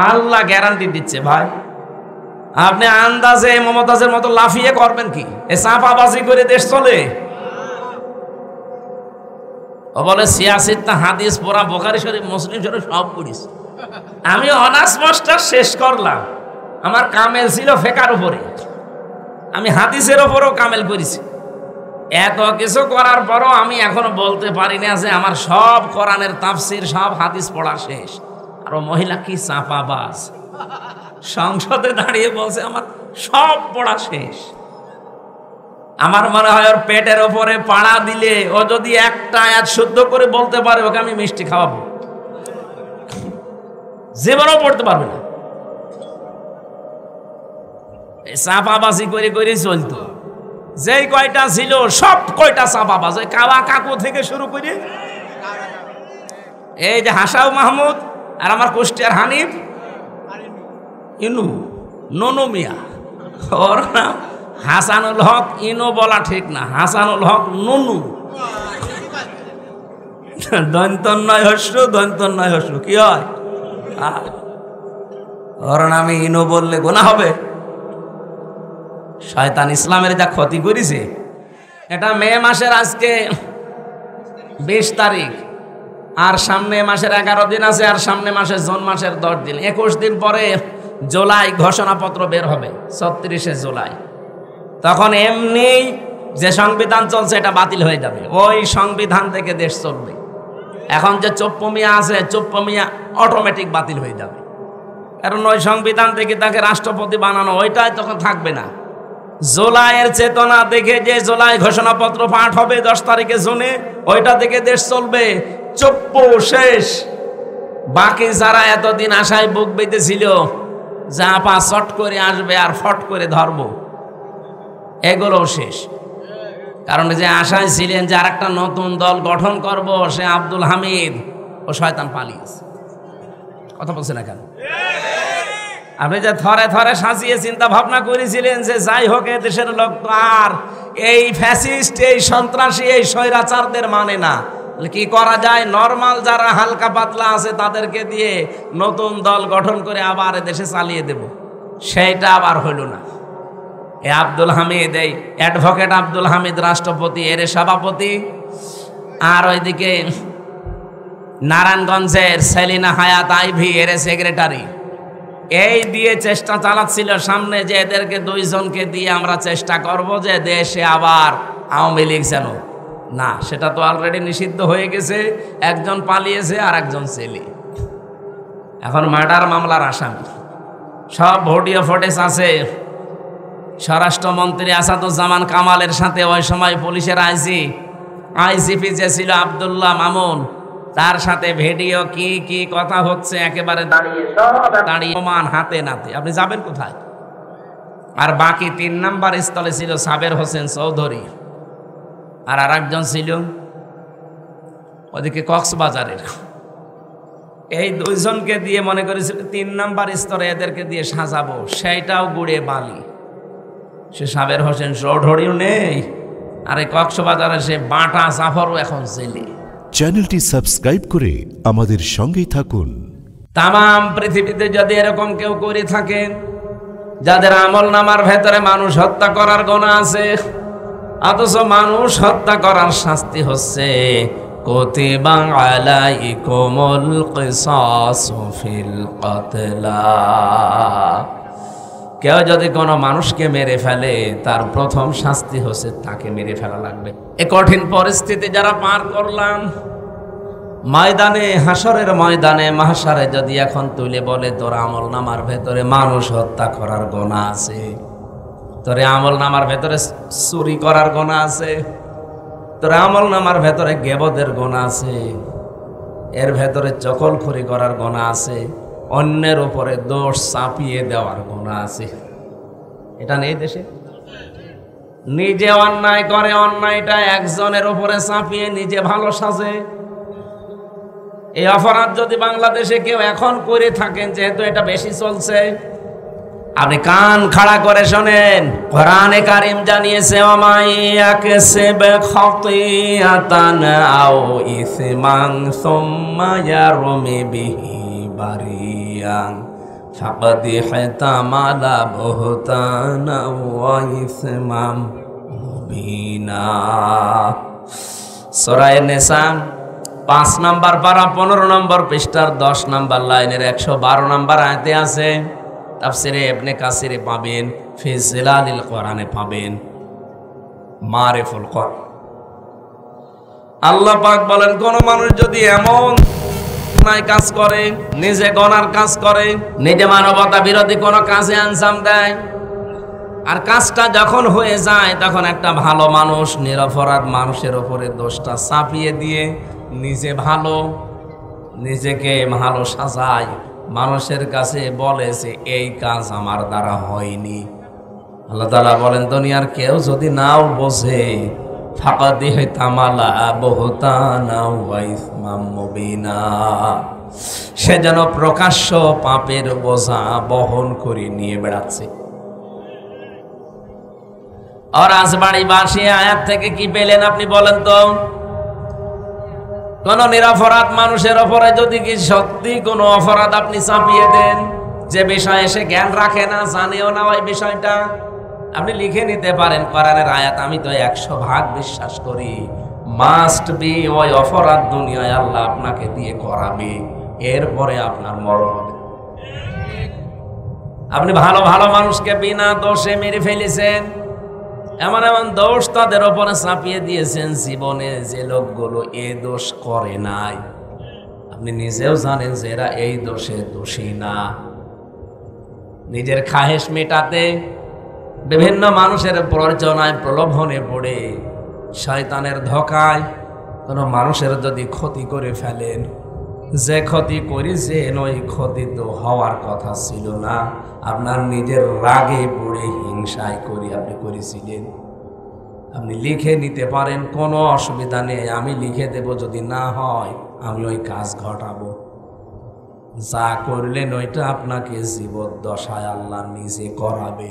আল্লাহ guarantee দিচ্ছে ভাই, আপনি আন্দাজে মমতাজের মতো লাফিয়ে করবেন কি? এ চাপাবাজি করে দেশ চলে? ও বলে সিয়াসিত না হাদিস পড়া, বুখারী শরীফ মুসলিম শরীফ সব পড়িস। আমি অনার্স মাস্টার শেষ করলাম, আমার কামেল ছিল ফেকার উপরে, আমি হাদিসের উপরেও কামেল করেছি। এত কিছু করার পরও আমি এখনো বলতে পারি না যে আমার সব কোরআনের তাফসির সব হাদিস পড়া শেষ। আর ও মহিলা কি চাপাবাজ, সংসদে দাঁড়িয়ে বলছে আমার সব পড়া শেষ। আমার মনে হয় ওর পেটের ওপরে পাড়া দিলে ও যদি একটা আয়াত শুদ্ধ করে বলতে পারে, ওকে আমি মিষ্টি খাওয়াবো, জীবনও পড়তে পারবে না। এই চাপাবাজি করে করে চলতো, যেই কয়টা ছিল সব কয়টা চাপাবাজ, ওই কাবা কাকু থেকে শুরু করে এই যে হাসাও মাহমুদ আর আমার কুষ্টিয়ার হানিফ ইনু ননু মিয়া, ওর নাম হাসানুল হক ইনু বলা ঠিক না, হাসানুল হক ননু, দন্তন্নয় হস্যু দন্তন্নয় হস্যু কি হয়? ওর নামে ইনু বললে গোনা হবে? শয়তান ইসলামের যা ক্ষতি করেছে। এটা মে মাসের আজকে 20 তারিখ, আর সামনে মাসের 11 দিন আছে, আর সামনে মাসের জুন মাসের 10 দিন, 21 দিন পরে জুলাই ঘোষণাপত্র বের হবে, 36শে জুলাই। তখন এমনি যে সংবিধান চলছে এটা বাতিল হয়ে যাবে, ওই সংবিধান থেকে দেশ চলবে। এখন যে চোপ্পমিয়া আছে, চোপ্পমিয়া অটোমেটিক বাতিল হয়ে যাবে, কারণ ওই সংবিধান থেকে তাকে রাষ্ট্রপতি বানানো, ওইটাই তখন থাকবে না। জুলাইয়ের চেতনা দেখে যে জুলাই ঘোষণাপত্র পাঠ হবে 10 তারিখে জুনে, ওইটা থেকে দেশ চলবে। চুপ্প শেষ। বাকি যারা এতদিন আশায় বুক বেঁধেছিল যা পা চট করে আসবে আর ফট করে ধরবো, এগুলোও শেষ। কারণ যে আশায় ছিলেন যে আর একটা নতুন দল গঠন করব, সে আব্দুল হামিদ ও শয়তান পালিয়েছে। কথা বলছে না কেন? আপনি যে থরে থরে সাজিয়ে চিন্তা ভাবনা করেছিলেন যে যাই হোক এ দেশের লোক তো আর এই ফ্যাসিস্ট, এই সন্ত্রাসী, এই স্বৈরাচারদের মানে না, কি করা যায়? নরমাল যারা হালকা পাতলা আছে তাদেরকে দিয়ে নতুন দল গঠন করে আবার দেশে চালিয়ে দেব, সেইটা আবার হইল না। এ আব্দুল হামিদ, এই অ্যাডভোকেট আব্দুল হামিদ রাষ্ট্রপতি, এর সভাপতি, আর ওইদিকে নারায়ণগঞ্জের সেলিনা হায়াত আইভি এর সেক্রেটারি, এই দিয়ে চেষ্টা চালাচ্ছিল সামনে যে এদেরকে 2 জনকে দিয়ে আমরা চেষ্টা করব যে দেশে আবার আওয়ামী লীগ যেন না। সেটা তো অলরেডি নিষিদ্ধ হয়ে গেছে, একজন পালিয়েছে আর একজন ছেলে এখন মার্ডার মামলার আসামি। সব ভিডিও ফুটেজ আছে। স্বরাষ্ট্রমন্ত্রী আসাদুজ্জামান কামালের সাথে ওই সময় পুলিশের আইজিপি যে ছিল আব্দুল্লাহ মামুন, তার সাথে ভিডিও কি কি কথা হচ্ছে একেবারে দাঁড়িয়ে প্রমাণ হাতে নাতে। আপনি যাবেন কোথায়? আর বাকি 3 নাম্বার স্থলে ছিল সাবের হোসেন চৌধুরী, আর আরেকজন ছিল ওদিকে কক্সবাজারের। এই 2 জনকে দিয়ে মনে করেছিল 3 নাম্বার স্তরে এদেরকে দিয়ে সাজাবো, সেইটাও গুড়ে বালি। সে সাবের হোসেন চৌধুরীও নেই, আর এই কক্সবাজারে সে বাটা জাফরও এখন জেলে। চ্যানেলটি সাবস্ক্রাইব করে আমাদের সঙ্গেই থাকুন। তামাম পৃথিবীতে যদি এরকম কেউ করে থাকেন যাদের আমল নামার ভেতরে মানুষ হত্যা করার গুনাহ আছে, অথচ মানুষ হত্যা করার শাস্তি হচ্ছে কুতিবা আলাইকুমুল কিসাসু ফিল কতলা। কেউ যদি কোনো মানুষকে মেরে ফেলে তার প্রথম শাস্তি হচ্ছে তাকে মেরে ফেলা লাগবে। এই কঠিন পরিস্থিতি যারা পার করলাম, ময়দানে হাসরের ময়দানে মাহশারে যদি এখন তুলে বলে তোর আমল নামার ভেতরে মানুষ হত্যা করার গুনাহ আছে, তোর আমল নামার ভেতরে চুরি করার গুনাহ আছে, তোর আমল নামার ভেতরে গীবতের গুনাহ আছে, এর ভেতরে চকলখড়ি করার গুনাহ আছে, অন্যের উপরে দোষ চাপিয়ে দেওয়ার গুনাহ আছে, এটা নেই দেশে? নিজে অন্যায় করে, অন্যায়টা একজনের উপরে চাপিয়ে নিজে ভালো সাজে। এই অপরাধ যদি বাংলাদেশে কেউ এখন করে থাকেন, যেহেতু এটা বেশি চলছে, আপনি কান খাড়া করে শোনেন। কোরআনে কারীম জানিয়েছে ওমাইয়াকসিব খাতিয়াতান আও ইসমান সুম্মা ইয়ারমি বিহি বারিয়ান ফাকাদ ইহতামালা বুহতানা ওয়া ইসমাম মুবিনা। সূরা নিসা 5 নম্বর পারা 15 নম্বর পৃষ্ঠার 10 নম্বর লাইনের 112 নম্বর আয়াতে আছে। তাফসিরে ইবনে কাসিরে পাবেন, ফি জিলালিল কোরআনে পাবেন, মারিফুল কোরআন। আল্লাহ পাক বলেন, কোন মানুষ যদি এমন কাজ করে, নিজে গনার কাজ করে, নিজে মানবতা বিরোধী কোন কাজে আঞ্জাম দেয়, আর কাজটা যখন হয়ে যায় তখন একটা ভালো মানুষ নিরপরাধ মানুষের উপরে দোষটা চাপিয়ে দিয়ে নিজে ভালো, নিজেকে ভালো সাজায়, মানুষের কাছে বলে যে এই কাজ আমার দ্বারা হয়নি। আল্লাহ তাআলা বলেন, দুনিয়ার কেউ যদি নাও বোঝে, ফাকাদ ইহতামালা বুহতানা ওয়া ইসমাম মুবিনা, সে যেন প্রকাশ্য পাপের বোঝা বহন করে নিয়ে বেড়াচ্ছে। আর রাজবাড়ীবাসী আয়াত থেকে কি পেলেন আপনি বলেন তো? কোন নিরপরাধ মানুষের উপরে যদি কি সত্যি কোনো অপরাধ আপনি চাপিয়ে দেন, যে বিষয়ে সে জ্ঞান রাখে না, জানেও না ওই বিষয়টা, আপনি লিখে নিতে পারেন কোরআনের আয়াত, আমি তো 100% বিশ্বাস করি মাস্ট বি ওই অপরাধ দুনিয়ায় আল্লাহ আপনাকে দিয়ে করাবে, এরপরে আপনার মরণ হবে। আপনি ভালো ভালো মানুষকে বিনা দোষে মেরে ফেলেছেন, এমন এমন দোষ তাদের উপরে চাপিয়ে দিয়েছেন, জীবনে যে লোকগুলো এ দোষ করে নাই, আপনি নিজেও জানেন যে এরা এই দোষে দোষী না। নিজের খাহেশ মেটাতে বিভিন্ন মানুষের প্ররোচনায় প্রলোভনে পড়ে, শয়তানের ধোঁকায় কোনো মানুষের যদি ক্ষতি করে ফেলেন, যে ক্ষতি করেছেন ওই ক্ষতি তো হওয়ার কথা ছিল না, আপনার নিজের রাগে পড়ে হিংসায় করে আপনি করেছিলেন। আপনি লিখে নিতে পারেন, কোনো অসুবিধা নেই, আমি লিখে দেব, যদি না হয় আমি ওই কাজ ঘটাবো। যা করলেন ওইটা আপনাকে জীবদ্দশায় আল্লাহ নিজে করাবে।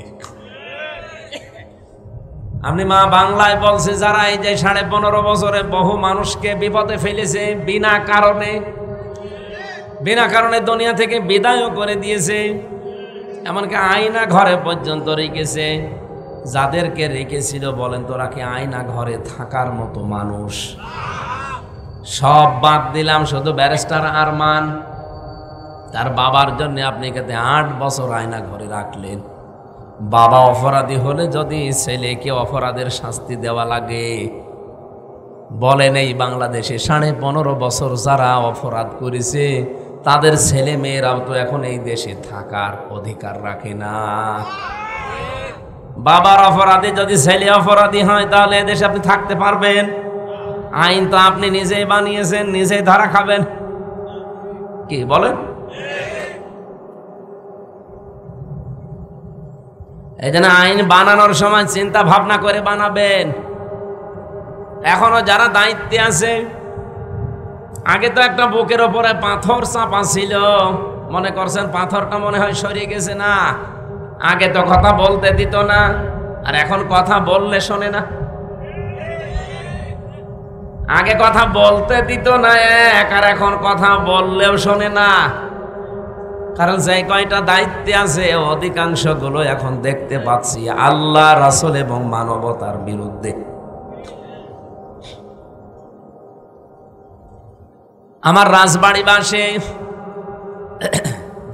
আপনি মা বাংলায় বলছে, যারা এই যে 15.5 বছরে বহু মানুষকে বিপদে ফেলেছে, বিনা কারণে দুনিয়া থেকে বিদায়ও করে দিয়েছে, এমনকি আয়না ঘরে পর্যন্ত রেখেছে। যাদেরকে রেখেছিল বলেন তোরা কি আয়না ঘরে থাকার মতো মানুষ? সব বাদ দিলাম, শুধু ব্যারিস্টার আরমান, তার বাবার জন্য আপনি কাছে 8 বছর আয়না ঘরে রাখলেন। বাবা অপরাধী হলে যদি ছেলেকে অপরাধের শাস্তি দেওয়া লাগে, বলেন এই বাংলাদেশে 15.5 বছর যারা অপরাধ করেছে তাদের ছেলে মেয়েরাও তো এখন এই দেশে থাকার অধিকার রাখে না। বাবার অপরাধী যদি ছেলে অপরাধী হয়, তাহলে এদেশে আপনি থাকতে পারবেন? আইন তো আপনি নিজেই বানিয়েছেন, নিজেই ধরা খাবেন। কি বলেন? এই জন্য আইন বানানোর সময় চিন্তা ভাবনা করে বানাবেন। এখনো যারা দায়িত্বে আছে, আগে তো একটা বুকের ওপরে পাথর চাপা ছিল, মনে করছেন পাথরটা মনে হয় সরিয়ে গেছে? না, আগে তো কথা বলতে দিত না, আর এখন কথা বললে শোনে না। আগে কথা বলতে দিত না এক, আর এখন কথা বললেও শোনে না। কারণ যে কয়টা দায়িত্বে আছে অধিকাংশ গুলো এখন দেখতে পাচ্ছি আল্লাহ, রাসূল এবং মানবতার বিরুদ্ধে। আমার রাজবাড়ীবাসী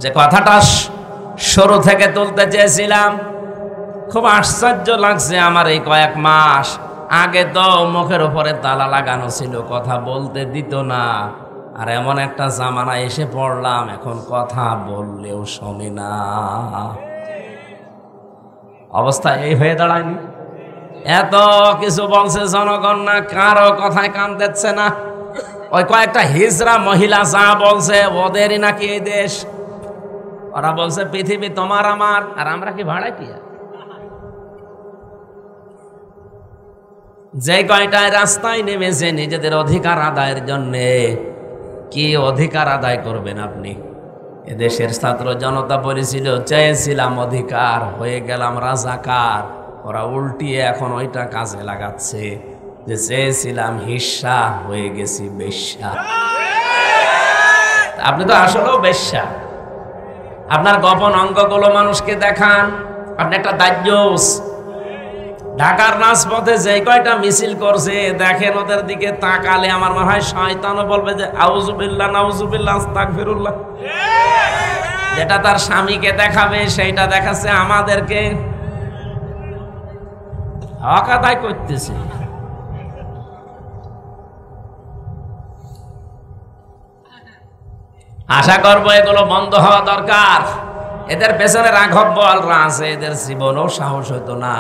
যে কথাটা শুরু থেকে তুলতে চেয়েছিলাম, খুব আশ্চর্য লাগছে আমার এই কয়েক মাস আগে তো মুখের উপরে তালা লাগানো ছিল, কথা বলতে দিত না, আর এমন একটা জামানা এসে পড়লাম এখন কথা বললেও শোনে না। অবস্থা এই হয়ে দাঁড়ায়নি? এত কিছু বলছে জনগণ, না কারো কথায় কান দিচ্ছে না। ওই কয়েকটা হিজড়া মহিলা যা বলছে ওদেরই নাকি এই দেশ। ওরা বলছে পৃথিবী তোমার আমার, আর আমরা কি ভাড়াটিয়া? যে কয়টায় রাস্তায় নেমেছে নিজেদের অধিকার আদায়ের জন্য, কি অধিকার আদায় করবেন আপনি? এদেশের ছাত্র জনতা বলেছিল চেয়েছিলাম অধিকার, হয়ে গেলাম রাজাকার। ওরা উল্টিয়ে এখন ওইটা কাজে লাগাচ্ছে, যে চেয়েছিলাম হিস্সা, হয়ে গেছি বেশ্যা। আপনি তো আসলেও বেশ্যা। আপনার গোপন অঙ্গগুলো মানুষকে দেখান। আপনি একটা দায়ুস ঢাকার রাজপথে যে কয়টা মিছিল করছে দেখেন, ওদের দিকে তাকালে আমার মনে হয় শয়তানও বলবে যে আউযুবিল্লাহ নাউযুবিল্লাহ আস্তাগফিরুল্লাহ। যেটা তার স্বামীকে দেখাবে সেইটা দেখাচ্ছে আমাদেরকে। হক আদায় করতেছে। আশা করবো এগুলো বন্ধ হওয়া দরকার। এদের পেছনে রাঘব বলরা আছে, এদের জীবনও সাহস হইতো না।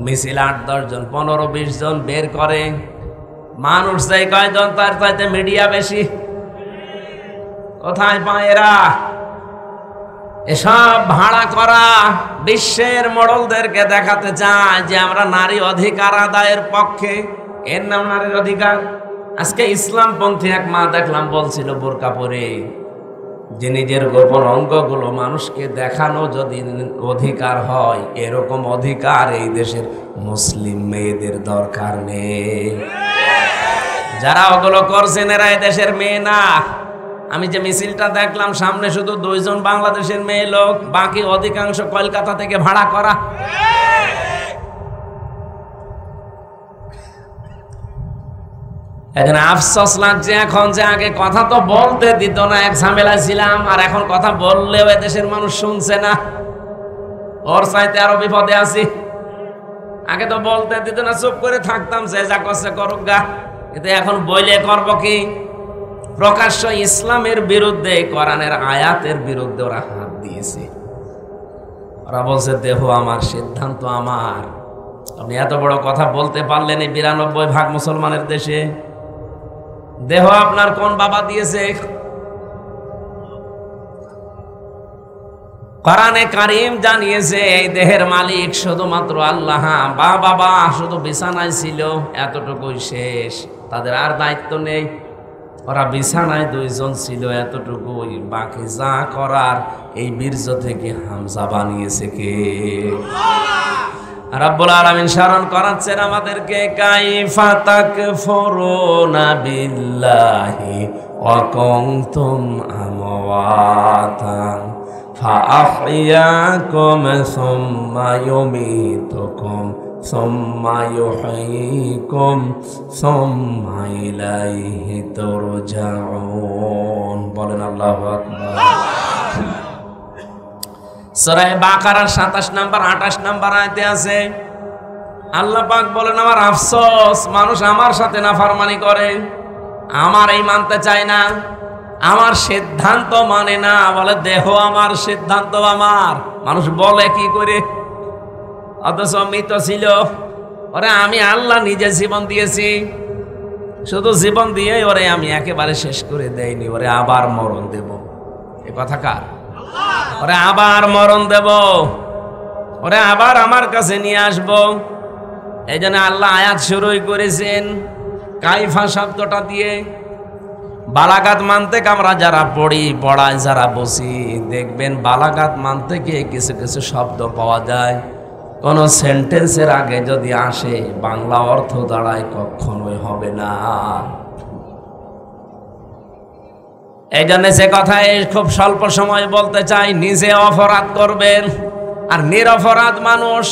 মিছিল 8-10 জন 15-20 জন বের করে, মানুষ চাই কয়জন, তার চাইতে মিডিয়া বেশি। কোথায় পায় এরা? এসব ভাড়া করা বিশ্বের মডেলদেরকে দেখাতে চায় যে আমরা নারী অধিকার আদায়ের পক্ষে। এর নাম নারীর অধিকার। আজকে ইসলামপন্থী এক মা দেখলাম বলছিল বোরকা পরে যে নিজের গোপন অঙ্গগুলো মানুষকে দেখানো যদি অধিকার হয়, এরকম অধিকার এই দেশের মুসলিম মেয়েদের দরকার নেই। যারা ওগুলো করছেন এরা এই দেশের মেয়ে না। আমি যে মিছিলটা দেখলাম সামনে শুধু 2 জন বাংলাদেশের মেয়ে লোক, বাকি অধিকাংশ কলকাতা থেকে ভাড়া করা। এখানে আফসোস লাগছে এখন যে আগে কথা তো বলতে দিত না, এক ঝামেলায় ছিলাম, আর এখন কথা বললেও এদেশের মানুষ শুনছে না। ওর চাইতে আরো বিপদে আছি। আগে তো বলতে দিত না, চুপ করে থাকতাম, যে যা করছে করুক গা। কিন্তু এখন বইলে করবো কি? প্রকাশ্য ইসলামের বিরুদ্ধে, কোরআনের আয়াতের বিরুদ্ধে ওরা হাত দিয়েছে। ওরা বলছে দেহ আমার, সিদ্ধান্ত আমার। আপনি এত বড় কথা বলতে পারলেন এই 92% মুসলমানের দেশে? দেহ আপনার কোন বাবা দিয়েছে? কোরআনে কারীম জানিয়েছে এই দেহের মালিক শুধুমাত্র আল্লাহ। বাবা শুধু বিছানায় ছিল, এতটুকুই শেষ, তাদের আর দায়িত্ব নেই। ওরা বিছানায় 2 জন ছিল, এতটুকুই। বাকি যা করার এই বীর্য থেকে হামজা বানিয়েছে কে? রাব্বুল আলামিন স্মরণ করাচ্ছেন আমাদেরকে, কাইফা তাকফুরুনা বিল্লাহি ওয়া কুনতুম আমওয়াতান ফাআহইয়াকুম সুম্মা ইউমীতুকুম সুম্মা ইউহয়িকুম সুম্মা ইলাইহি তুরজাউন। বলেন আল্লাহু আকবার। সূরা বাকারার 27 নম্বর 28 নম্বর আয়াতে আছে, আল্লাহ পাক বলেন আমার আফসোস, মানুষ আমার সাথে নাফরমানি করে, আমার এই মানতে চায় না, আমার সিদ্ধান্ত মানে না। বলে দেহ আমার, সিদ্ধান্ত আমার। মানুষ বলে কি করে? অথচ মৃত ছিল। ওরে আমি আল্লাহ নিজে জীবন দিয়েছি, শুধু জীবন দিয়ে ওরে আমি একেবারে শেষ করে দেইনি, ওরে আবার মরণ দেব। এ কথা কার? ওরে আবার মরণ দেব, ওরে আবার আমার কাছে নিয়ে আসবো। এই জন্য আল্লাহ আয়াত শুরুই করেছেন কাইফা শব্দটা দিয়ে। বালাগাত মানতে আমরা যারা পড়ি, পড়ায় যারা বসি, দেখবেন বালাগাত মানতে গিয়ে কিছু কিছু শব্দ পাওয়া যায়, কোন সেন্টেন্সের আগে যদি আসে বাংলা অর্থ দাঁড়ায় কখনোই হবে না। এই জন্য সে কথাই খুব স্বল্প সময় বলতে চাই, নিজে অপরাধ করবেন। আর নিরপরাধ মানুষ,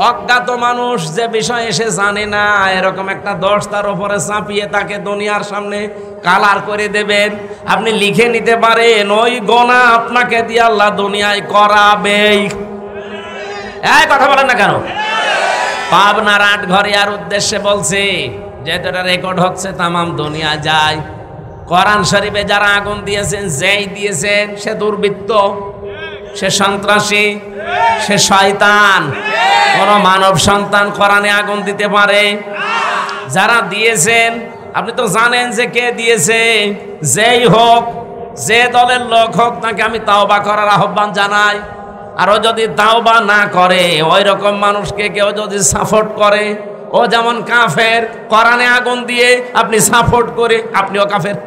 অজ্ঞাত মানুষ যে বিষয় এসে জানে না, এরকম একটা দোষ তার উপরে চাপিয়ে তাকে দুনিয়ার সামনে কালার করে দেবেন। আপনি লিখে নিতে পারেন ওই গোনা আপনাকে দিয়ে আল্লাহ দুনিয়ায় করাবেই। এই কথা বলেন না কেন? পাবনার 8 ঘরিয়ার উদ্দেশ্যে বলছি, যেহেতু এটা রেকর্ড হচ্ছে তামাম দুনিয়া যায়। কোরআন শরীফে যারা আগুন দিয়েছেন, যেই দিয়েছেন সে দুর্বৃত্ত, সে সন্ত্রাসী, সে শয়তান। কোন মানব সন্তান কোরআনে আগুন দিতে পারে? যারা দিয়েছেন আপনি তো জানেন যে কে দিয়েছে। যেই হোক, যে দলের লোক হোক, তাকে আমি তাওবা করার আহ্বান জানাই। আরও যদি তাওবা না করে, ওই রকম মানুষকে কেউ যদি সাপোর্ট করে, ও যেমন কাফের, কোরআনে আগুন দিয়ে আপনি সাপোর্ট করে আপনিও কাফের।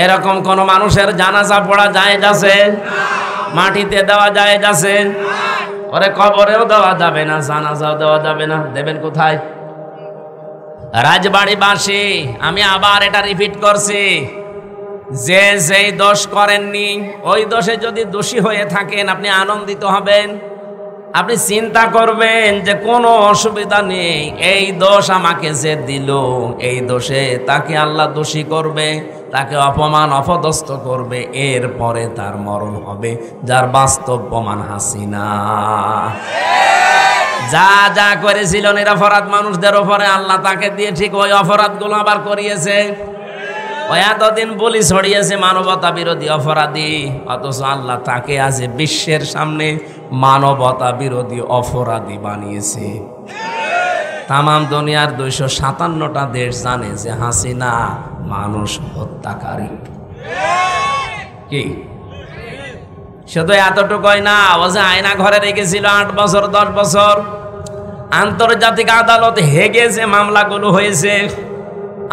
এরকম কোন মানুষের জানাজা পড়া জায়েজ আছে? মাটিতে দেওয়া জায়েজ আছে? ওরে কবরেও দেওয়া যাবে না, জানাজাও দেওয়া যাবে না। দেবেন কোথায়? রাজবাড়িবাসী, আমি আবার এটা রিপিট করছি, যে যেই দোষ করেননি ওই দোষে যদি দোষী হয়ে থাকেন আপনি আনন্দিত হবেন। আপনি চিন্তা করবেন যে কোনো অসুবিধা নেই, এই দোষ আমাকে যে দিল এই দোষে তাকে আল্লাহ দোষী করবে, তাকে অপমান অপদস্থ করবে, এরপরে তার মরণ হবে, যার বাস্তব প্রমাণ হাসিনা। যা যা করেছিল নিরপরাধ মানুষদের উপরে আল্লাহ তাকে দিয়ে ঠিক ওই অপরাধগুলো আবার করিয়েছে। ওই এতদিন বলি ছড়িয়েছে মানবতা বিরোধী অপরাধী, অথচ আল্লাহ তাকে আজ বিশ্বের সামনে মানবতা বিরোধী অপরাধী বানিয়েছে। তাম দুনিয়ার 257টা দেশ জানে যে হাসিনা মানুষ হত্যাকারী। কি শুধু এতটুকুই না, ও যে আয়না ঘরে রেখেছিল 8 বছর 10 বছর, আন্তর্জাতিক আদালত হেগে যে মামলাগুলো হয়েছে,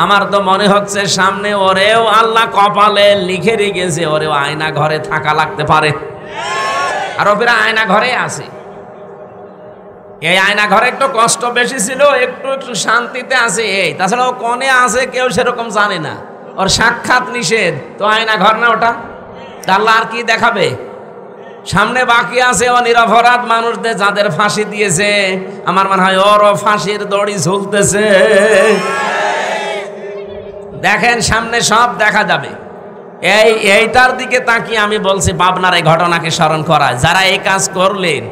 আমার তো মনে হচ্ছে সামনে ওরেও আল্লাহ কপালে লিখে রেখেছে ওরেও আয়না ঘরে থাকা লাগতে পারে। আর ওরা আয়না ঘরে আছে। এই আয়না ঘরে একটু কষ্ট বেশি ছিল, একটু একটু শান্তিতে আছে এই, তাছাড়া ও কোনে আছে কেউ সেরকম জানে না, ওর সাক্ষাৎ নিষেধ। তো আয়না ঘর না ওটা, আল্লাহ আর কি দেখাবে? সামনে বাকি আছে ও নিরপরাধ মানুষদের যাদের ফাঁসি দিয়েছে, আমার মনে হয় ওরও ফাঁসির দড়ি ঝুলতেছে। দেখেন সামনে সব দেখা যাবে। এইটার দিকে তাকিয়ে আমি বলছি পাবনার এই ঘটনাকে স্মরণ করায়, যারা এই কাজ করলেন,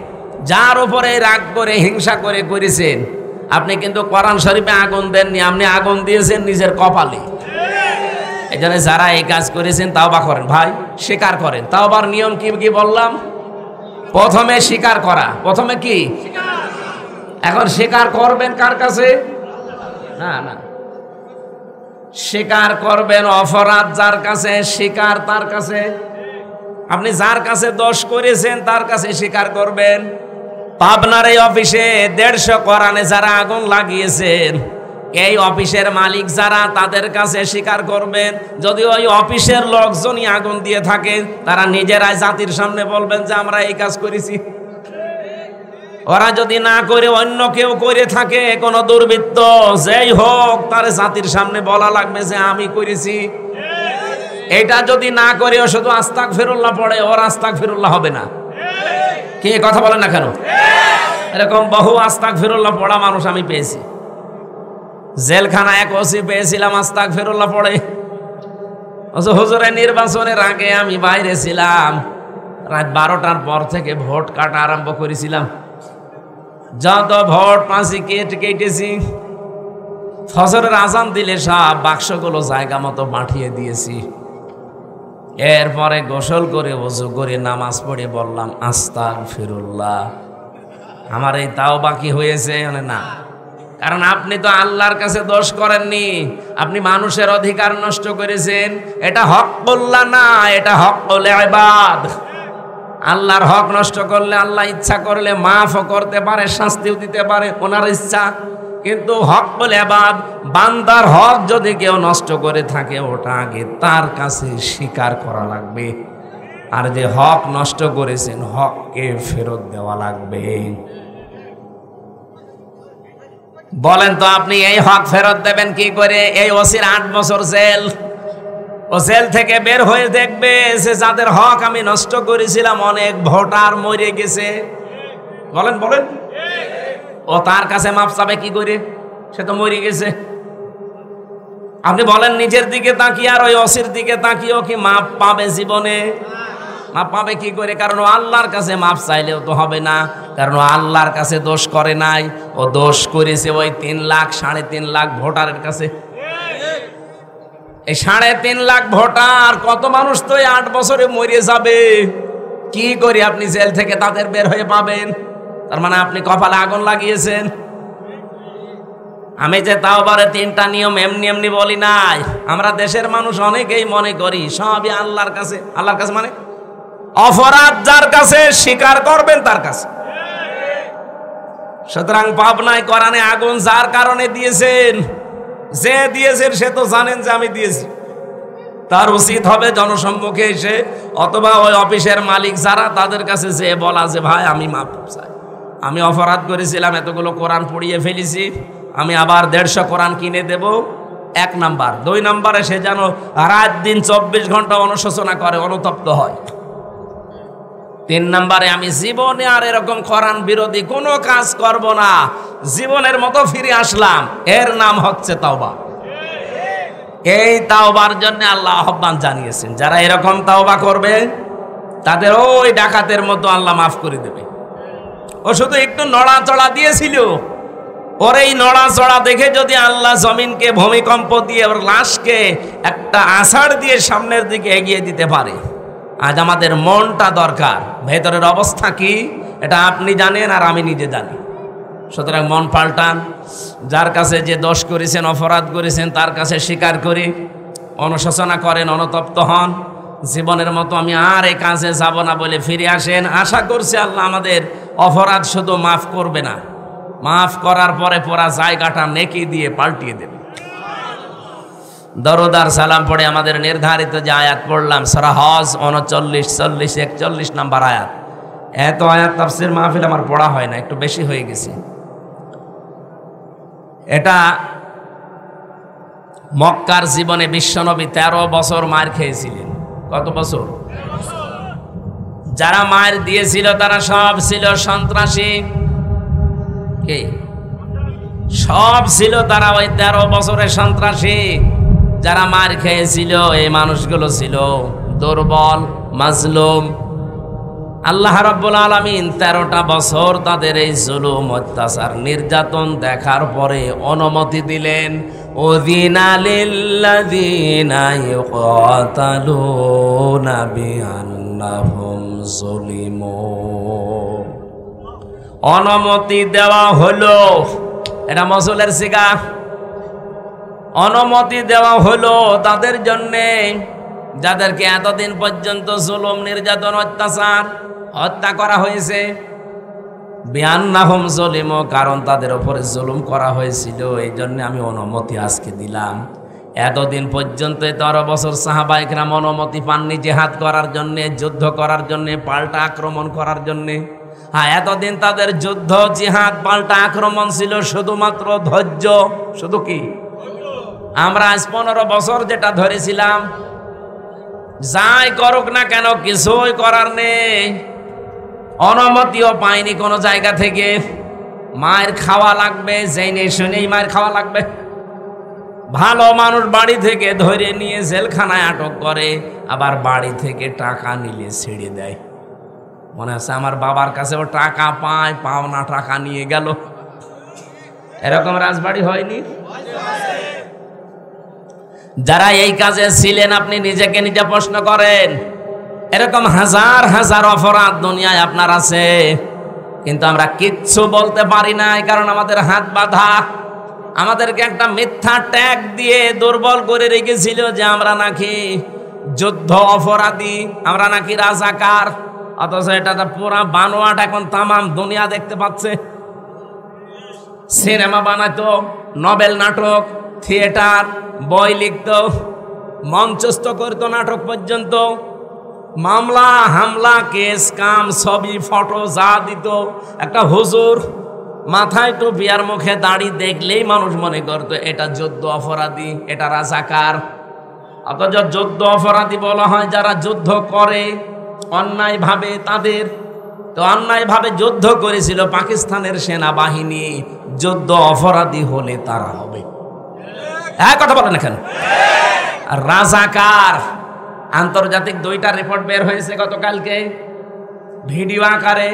যার উপরে রাগ করে হিংসা করে করেছেন, আপনি কিন্তু কোরআন শরীফে আগুন দেননি, আপনি আগুন দিয়েছেন নিজের কপালে। এই জন্য যারা এই কাজ করেছেন তাওবা করেন ভাই, স্বীকার করেন। তাওবার নিয়ম কি কি বললাম? প্রথমে স্বীকার করা, প্রথমে কি? এখন স্বীকার করবেন কার কাছে? না না, স্বীকার করবেন অপরাধ যার কাছে, স্বীকার তার কাছে। আপনি যার কাছে দোষ করেছেন তার কাছে স্বীকার করবেন। পাবনার এই অফিসে 150 কোরআনে যারা আগুন লাগিয়েছেন, এই অফিসের মালিক যারা, তাদের কাছে স্বীকার করবেন। যদি ওই অফিসের লোকজনই আগুন দিয়ে থাকে, তারা নিজেরাই জাতির সামনে বলবেন যে আমরা এই কাজ করেছি। ওরা যদি না করে অন্য কেউ করে থাকে, কোনো দুর্বৃত্ত যেই হোক, তার জাতির সামনে বলা লাগবে যে আমি করেছি। এটা যদি না করে ও শুধু আস্তাগফিরুল্লাহ পড়ে, ওর আস্তাগফিরুল্লাহ হবে না। কি কথা বলেন না কেন? এরকম বহু আস্তাগফিরুল্লাহ পড়া মানুষ আমি পেয়েছি। জেলখানা এক ওসি পেয়েছিলাম আস্তাগফিরুল্লাহ পড়ে। হুজুরের নির্বাচনের আগে আমি বাইরে ছিলাম, রাত 12টার পর থেকে ভোট কাটা আরম্ভ করেছিলাম। যত ভোট পাঁচি কেটেছি, ফজরের আজান দিলে সব বাক্সগুলো জায়গা মতো পাঠিয়ে দিয়েছি। এরপরে গোসল করে ওযু করে নামাজ পড়ে বললাম আস্তাগফিরুল্লাহ। আমার এই তাও বাকি হয়েছে না, কারণ আপনি তো আল্লাহর কাছে দোষ করেননি, আপনি মানুষের অধিকার নষ্ট করেছেন। এটা হকুল্লাহ না, এটা হকুল ইবাদ। আল্লাহর হক নষ্ট করলে আল্লাহ ইচ্ছা করলে মাফও করতে পারে, শাস্তিও দিতে পারে, ওনার ইচ্ছা। কিন্তু হকুল ইবাদ, বান্দার হক যদি কেউ নষ্ট করে থাকে, ওটা আগে তার কাছে স্বীকার করা লাগবে। আর যে হক নষ্ট করেছেন, হককে ফেরত দেওয়া লাগবে। বলেন তো আপনি এই হক ফেরত দেবেন কি করে? এই ওসির 8 বছর জেল, ও জেল থেকে বের হয়ে দেখবে যে যাদের হক আমি নষ্ট করেছিলাম, অনেক ভোটার মরে গেছে। বলেন বলেন, ও তার কাছে মাপ চাবে কি করে? সে তো মরে গেছে। আপনি বলেন নিজের দিকে তাকিয়ে আর ওই ওসির দিকে তাকিয়েও কি মাপ পাবে জীবনে? মাপ পাবে কি করে? কারণ ও আল্লাহর কাছে মাপ চাইলেও তো হবে না, কারণ ও আল্লাহর কাছে দোষ করে নাই, ও দোষ করেছে ওই 3 লাখ 3.5 লাখ ভোটারের কাছে। এই 3.5 লাখ ভোটার, কত মানুষ তো 8 বছরে মরে যাবে। কি করে আপনি জেল থেকে তাদের বের হয়ে পাবেন? তার মানে আপনি কপালে আগুন লাগিয়েছেন। আমি যে তাওবারে 3টা নিয়ম এমনি এমনি বলি নাই। আমরা দেশের মানুষ অনেকেই মনে করি সবই আল্লাহর কাছে। আল্লাহর কাছে মানে অপরাধ যার কাছে স্বীকার করবেন তার কাছে। সুতরাং পাবনায় কোরআনে আগুন যার কারণে দিয়েছেন, যে দিয়েছেন সে তো জানেন যে আমি দিয়েছি। তার উচিত হবে জনসম্মুখে এসে অথবা ওই অফিসের মালিক যারা, তাদের কাছে যে বলা যে ভাই আমি মাপ চাই, আমি অপরাধ করেছিলাম, এতগুলো কোরআন পড়িয়ে ফেলেছি, আমি আবার 150 কোরআন কিনে দেব, এক নাম্বার। 2 নাম্বারে সে যেন রাত দিন 24 ঘন্টা অনুশোচনা করে, অনুতপ্ত হয়। 3 নাম্বারে আমি জীবনে আর এরকম কোরআন বিরোধী কোনো কাজ করব না, জীবনের মতো ফিরে আসলাম। এর নাম হচ্ছে তাওবা। এই তাওবার জন্য আল্লাহ আহ্বান জানিয়েছেন, যারা এরকম তাওবা করবে তাদের ওই ডাকাতের মতো আল্লাহ মাফ করে দেবে। ও শুধু একটু নড়াচড়া দিয়েছিল, ওর এই নড়াচড়া দেখে যদি আল্লাহ জমিনকে ভূমিকম্প দিয়ে ওর লাশকে একটা আষাঢ় দিয়ে সামনের দিকে এগিয়ে দিতে পারে। আজ আমাদের মনটা দরকার, ভেতরের অবস্থা কি এটা আপনি জানেন আর আমি নিজে জানি। সুতরাং মন পাল্টান, যার কাছে যে দোষ করেছেন, অপরাধ করেছেন, তার কাছে স্বীকার করে অনুশোচনা করেন, অনুতপ্ত হন। জীবনের মতো আমি আর এই কাজে যাব না বলে ফিরে আসেন। আশা করছি আল্লাহ আমাদের অপরাধ শুধু মাফ করবে না, মাফ করার পরে পুরা জায়গাটা নেকি দিয়ে পাল্টিয়ে দেবে। দরুদ আর সালাম পড়ে আমাদের নির্ধারিত যে আয়াত পড়লাম সূরা হজ 39, 40, 41 নাম্বার আয়াত। এত আয়াত তাফসীর মাহফিল আমার পড়া হয় না, একটু বেশি হয়ে গেছে। এটা মক্কার জীবনে বিশ্বনবী 13 বছর মার খেয়েছিলেন। কত বছর? যারা মার দিয়েছিল তারা সব ছিল সন্ত্রাসী। কে? সব ছিল তারা ওই 13 বছরের সন্ত্রাসী। যারা মার খেয়েছিল এই মানুষগুলো ছিল দুর্বল, মাজলুম। আল্লাহ রাব্বুল আলামিন 13টা বছর তাদের এই জুলুম, অত্যাচার, নির্যাতন দেখার পরে অনুমতি দিলেন, উযিনা লিল্লাযীনা ইউকাতালুনা বিআন্নাহুম যুলিমু। অনুমতি দেওয়া হলো, এটা মসুলের সিগা। অনুমতি দেওয়া হলো তাদের জন্যে যাদেরকে এতদিন পর্যন্ত জুলুম, নির্যাতন, অত্যাচার, হত্যা করা হয়েছে। বিআন্নাহুম যুলিমু, কারণ তাদের উপরে জুলুম করা হয়েছিল, এই জন্য আমি অনুমতি আজকে দিলাম। এতদিন পর্যন্ত 13 বছর সাহাবায়ে কেরাম অনুমতি পাননি জিহাদ করার জন্য, যুদ্ধ করার জন্য, পাল্টা আক্রমণ করার জন্য। হ্যাঁ, এতদিন তাদের যুদ্ধ, জিহাদ, পাল্টা আক্রমণ ছিল শুধুমাত্র ধৈর্য। শুধু কি? আমরা আজ 15 বছর যেটা ধরেছিলাম, যাই করুক না কেন কিছুই করার নেই। অনুমতিও পাইনি কোনো জায়গা থেকে। মায়ের খাওয়া লাগবে, জেনে শুনেই মায়ের খাওয়া লাগবে। ভালো মানুষ বাড়ি থেকে ধরে নিয়ে জেলখানায় আটক করে, আবার বাড়ি থেকে টাকা নিলে ছেড়ে দেয়। মনে আছে আমার বাবার কাছে ও টাকা পায়, পাওনা টাকা নিয়ে গেল। এরকম রাজবাড়ি হয়নি? যারা এই কাজে ছিলেন আপনি নিজেকে নিজে প্রশ্ন করেন। এরকম হাজার হাজার অপরাধ দুনিয়ায় আপনার আছে, কিন্তু আমরা কিচ্ছু বলতে পারি না, কারণ আমাদের হাত বাঁধা। আমাদেরকে একটা মিথ্যা ট্যাগ দিয়ে দুর্বল করে রেখেছিল যে আমরা নাকি যুদ্ধ অপরাধী, আমরা নাকি রাজাকার। অথচ এটা পুরা বানোয়াট, এখন তামাম দুনিয়া দেখতে পাচ্ছে। সিনেমা বানাতো, নভেল, নাটক, থিয়েটার, বই লিখত, মঞ্চস্থ করতো, নাটক পর্যন্ত, মামলা, হামলা, কেস, কাম, ছবি, ফটো যা দিত। একটা হুজুর মাথায় টুপি আর মুখে দাড়ি দেখলেই মানুষ মনে করতো এটা যুদ্ধ অপরাধী, এটা রাজাকার। অথচ যুদ্ধ অপরাধী বলা হয় যারা যুদ্ধ করে অন্যায় ভাবে তাদের। তো অন্যায় ভাবে যুদ্ধ করেছিল পাকিস্তানের সেনাবাহিনী, যুদ্ধ অপরাধী হলে তারা হবে। এক কথা বলেন এখানে। আর রাজাকার, আন্তর্জাতিক 2টা রিপোর্ট বের হয়েছে গতকালকে ভিডিও আকারে।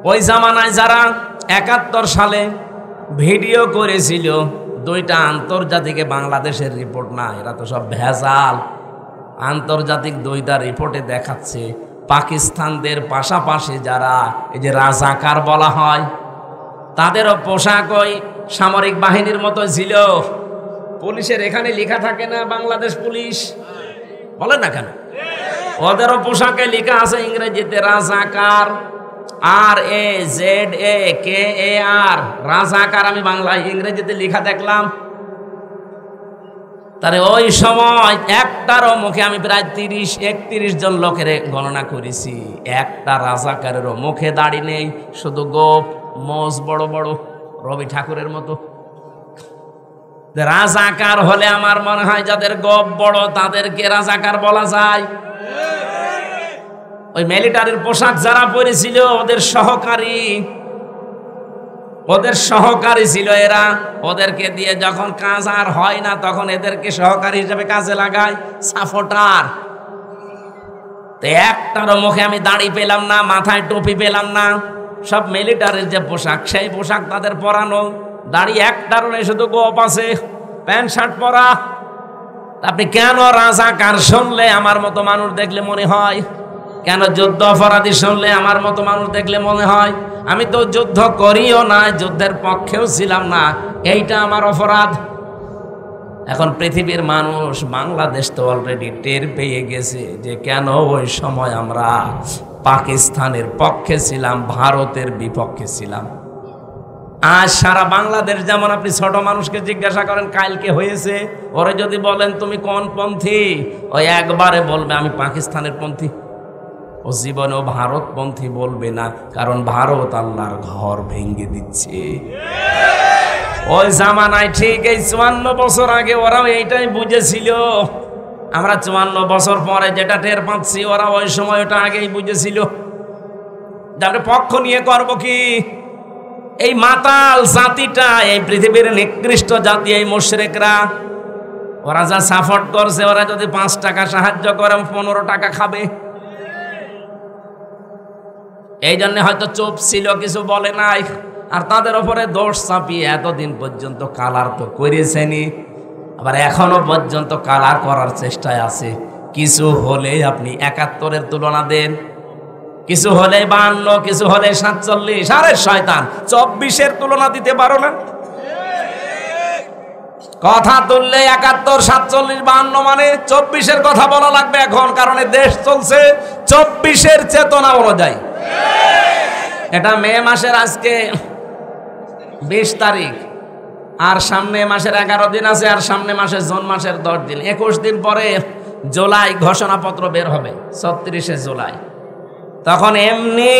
ওই জামানায় যারা 71 সালে ভিডিও করেছিল, 2টা আন্তর্জাতিকে, বাংলাদেশের রিপোর্ট না, এরা তো সব ভেজাল। আন্তর্জাতিক 2টা রিপোর্টে দেখাচ্ছে পাকিস্তানদের পাশাপাশি যারা এই যে রাজাকার বলা হয়, তাদেরও পোশাক ওই সামরিক বাহিনীর মতো ছিল। পুলিশের এখানে লেখা থাকে না বাংলাদেশ পুলিশ, বলেন না কেন? ওদেরও পোশাকে লেখা আছে ইংরেজিতে রাজাকার, RAZAKAR, রাজাকার। আমি বাংলায়, ইংরেজিতে লেখা দেখলাম। তাহলে ওই সময় একটারও মুখে, আমি প্রায় 30-31 জন লোকের গণনা করেছি, একটা রাজাকারেরও মুখে দাড়ি নেই, শুধু গোপ, মোজ বড় বড়, রবি ঠাকুরের মতো। রাজাকার হলে আমার মনে হয় যাদের গপ বড় তাদেরকে রাজাকার বলা যায়। ওই মিলিটারির পোশাক যারা পরেছিল ওদের সহকারী ছিল এরা। ওদেরকে দিয়ে যখন কাজ আর হয় না তখন এদেরকে সহকারী হিসেবে কাজে লাগায়, সাপোর্টার। তো একটারও মুখে আমি দাড়ি পেলাম না, মাথায় টুপি পেলাম না। সব মিলিটারির যে পোশাক সেই পোশাক তাদের পরানো, দাড়ি একটারও নেই, শুধু গোপ আছে, প্যান্ট শার্ট পরা। আপনি কেন রাজাকার শুনলে আমার মতো মানুষ দেখলে মনে হয়? কেন যুদ্ধ অপরাধী শুনলে আমার মতো মানুষ দেখলে মনে হয়? আমি তো যুদ্ধ করিও না, যুদ্ধের পক্ষেও ছিলাম না, এইটা আমার অপরাধ। এখন পৃথিবীর মানুষ, বাংলাদেশ তো অলরেডি টের পেয়ে গেছে যে কেন ওই সময় আমরা পাকিস্তানের পক্ষে ছিলাম, ভারতের বিপক্ষে ছিলাম। আজ সারা বাংলাদেশ যেমন, আপনি ছোট মানুষকে জিজ্ঞাসা করেন কালকে হয়েছে, ওরে যদি বলেন তুমি কোন পন্থী, ওই একবারে বলবে আমি পাকিস্তানের পন্থী। ও জীবনেও ভারতপন্থী বলবে না, কারণ ভারত আল্লাহর ঘর ভেঙে দিচ্ছে। ওই জামানায় ঠিক এই 54 বছর আগে ওরাও এইটাই বুঝেছিল। আমরা 54 বছর পরে যেটা টের পাচ্ছি, ওরা ওই সময় ওটা আগেই বুঝেছিল। তারপরে পক্ষ নিয়ে করবো কি? এই মাতাল জাতিটা, এই পৃথিবীর নিকৃষ্ট জাতি, এই মুশরিকরা, ওরা যা সাপোর্ট করছে, ওরা যদি 5 টাকা সাহায্য করে 15 টাকা খাবে। এই জন্য হয়তো চুপ ছিল, কিছু বলে নাই। আর তাদের উপরে দোষ চাপিয়ে এতদিন পর্যন্ত কালার তো করেছেনি, আবার এখনো পর্যন্ত কালার করার চেষ্টায় আছে। কিছু হলে আপনি 71-এর তুলনা দেন, কিছু হলে 52, কিছু হলে 47। আরে শয়তান, 24-এর তুলনা দিতে পারো না? কথা তুললে 71, 47, 52, মানে 24-এর কথা বলা লাগবে এখন, কারণ দেশ চলছে 24-এর চেতনা অনুযায়ী। এটা মে মাসের আজকে 20 তারিখ, আর সামনে মাসের 11 দিন আছে, আর সামনে মাসের জুন মাসের 10 দিন, 21 দিন পরে জুলাই ঘোষণাপত্র বের হবে, 36শে জুলাই। তখন এমনি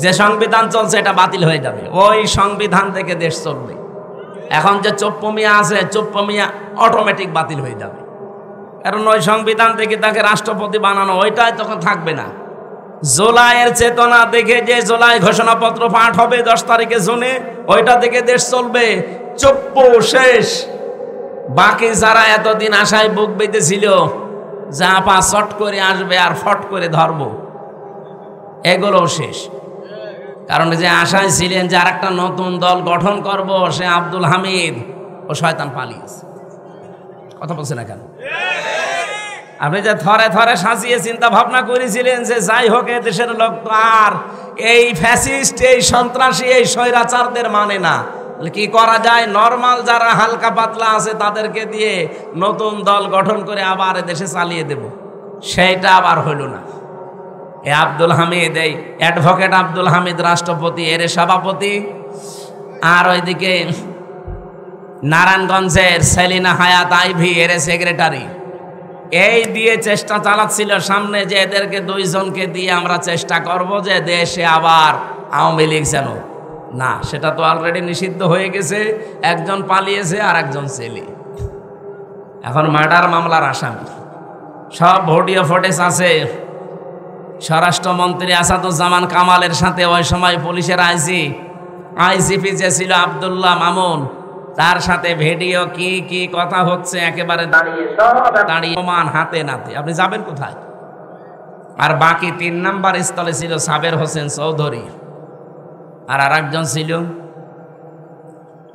যে সংবিধান চলছে এটা বাতিল হয়ে যাবে, ওই সংবিধান থেকে দেশ চলবে। এখন যে চোপ্পমিয়া আছে, চোপ্পমিয়া অটোমেটিক বাতিল হয়ে যাবে, কারণ ওই সংবিধান থেকে তাকে রাষ্ট্রপতি বানানো, ওইটাই তখন থাকবে না। জুলাইয়ের চেতনা দেখে যে জুলাই ঘোষণাপত্র পাঠ হবে 10 তারিখে জুনে, ওইটা থেকে দেশ চলবে। চুপ্পু শেষ। বাকি যারা এতদিন আশায় বুক বেঁধেছিল যা পা চট করে আসবে আর ফট করে ধরবো, এগুলো শেষ। কারণ যে আশায় ছিলেন যে আর একটা নতুন দল গঠন করব, সে আব্দুল হামিদ ও শয়তান পালিয়েছে। কথা বলছে না কেন? আপনি যে থরে থরে সাজিয়ে চিন্তা ভাবনা করেছিলেন যে যাই হোক এ দেশের লোক তো আর এই ফ্যাসিস্ট, এই সন্ত্রাসী, এই স্বৈরাচারদের মানে না, কি করা যায়? নরমাল যারা হালকা পাতলা আছে তাদেরকে দিয়ে নতুন দল গঠন করে আবার দেশে চালিয়ে দেব, সেইটা আবার হইল না। এ আব্দুল হামিদ, এই অ্যাডভোকেট আব্দুল হামিদ রাষ্ট্রপতি, এর সভাপতি, আর ওইদিকে নারায়ণগঞ্জের সেলিনা হায়াত আইভি এর সেক্রেটারি। এই দিয়ে চেষ্টা চালাচ্ছিল সামনে যে এদেরকে 2 জনকে দিয়ে আমরা চেষ্টা করব যে দেশে আবার আওয়ামী লীগ যেন না। সেটা তো অলরেডি নিষিদ্ধ হয়ে গেছে, একজন পালিয়েছে আর একজন ছেলে এখন মার্ডার মামলার আসামি। সব ভিডিও ফুটেজ আছে। স্বরাষ্ট্রমন্ত্রী আসাদুজ্জামান কামালের সাথে ওই সময় পুলিশের আইজিপি যে ছিল আব্দুল্লাহ মামুন, তার সাথে ভিডিও কি কি কথা হচ্ছে, একেবারে দাঁড়িয়ে প্রমাণ হাতে নাতে। আপনি যাবেন কোথায়? আর বাকি 3 নাম্বার স্থলে ছিল সাবের হোসেন চৌধুরী, আর আরেকজন ছিল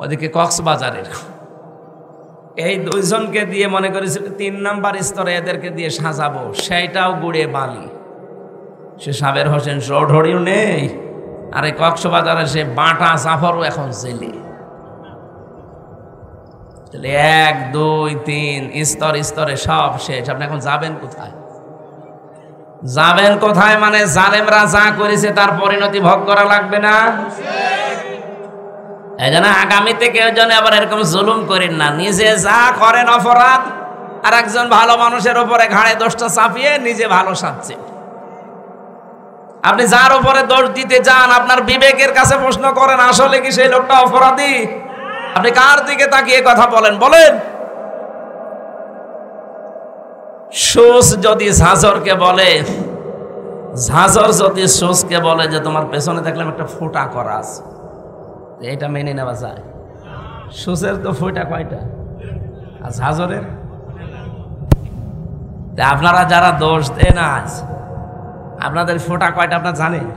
ওদিকে কক্সবাজারের। এই 2 জনকে দিয়ে মনে করেছিল 3 নাম্বার স্তরে এদেরকে দিয়ে সাজাবো, সেইটাও গুড়ে বালি। সে সাবের হোসেন চৌধুরীও নেই, আর এই কক্সবাজারে সে বাটা জাফরও এখন জেলে। 1, 2, 3 স্তরে স্তরে সব শেষ। আপনি এখন যাবেন কোথায়? যাবেন কোথায় মানে জালেমরা যা করেছে তার পরিণতি ভোগ করা লাগবে না? এই জন্য আগামীতে কেউ যেন আবার এরকম জুলুম করেন না। নিজে যা করেন অপরাধ, আর একজন ভালো মানুষের উপরে ঘাড়ে দোষটা চাপিয়ে নিজে ভালো সাজছে। আপনি যার উপরে দোষ দিতে যান, আপনার বিবেকের কাছে প্রশ্ন করেন আসলে কি সেই লোকটা অপরাধী? আপনি কার দিকে তাকিয়ে কথা বলেন? বলেন। সুস যদি ঝাঁঝরকে বলে, ঝাঁঝর যদি সুসকে বলে যে তোমার পেছনে দেখলাম একটা ফোঁটা করা আছে, এটা মেনে নেওয়া যায়? সুসের তো ফোঁটা কয়টা, আর ঝাঁঝরের? আপনারা যারা দোষ দেন আজ, আপনাদের ফোঁটা কয়টা আপনারা জানেন?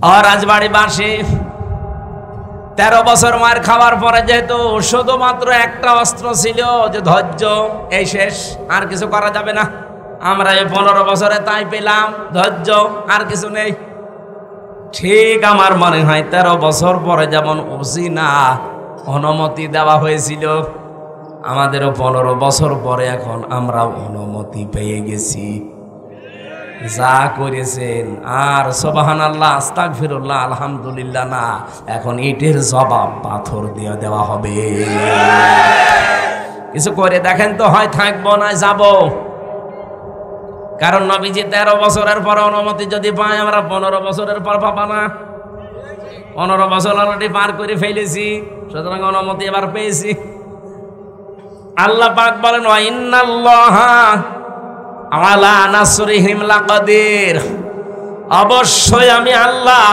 আর রাজবাড়িবাসী 13 বছর মার খাওয়ার পরে যেহেতু শুধুমাত্র একটা অস্ত্র ছিল যে ধৈর্য, এই শেষ, আর কিছু করা যাবে না। আমরা এই 15 বছরে তাই পেলাম, ধৈর্য, আর কিছু নেই। ঠিক আমার মনে হয় 13 বছর পরে যেমন ওসিনা অনুমতি দেওয়া হয়েছিল, আমাদেরও 15 বছর পরে এখন আমরা অনুমতি পেয়ে গেছি। যা করেছেন আর সুবহানাল্লাহ, আস্তাগফিরুল্লাহ, আলহামদুলিল্লাহ না, এখন ইটের জবাব পাথর দিয়ে দেওয়া হবে। কিছু করে দেখেন তো, হয় থাকবো না যাব। কারণ নবীজি 13 বছরের পর অনুমতি যদি পাই, আমরা 15 বছরের পর পাবা না। 15 বছর অলরেডি পার করে ফেলেছি, সুতরাং অনুমতি এবার পেয়েছি। আল্লাহ পাক বলেন, ওয়া ইন্নাল্লাহা আলা নাসরিহিম লাকাদির, অবশ্যই আমি আল্লাহ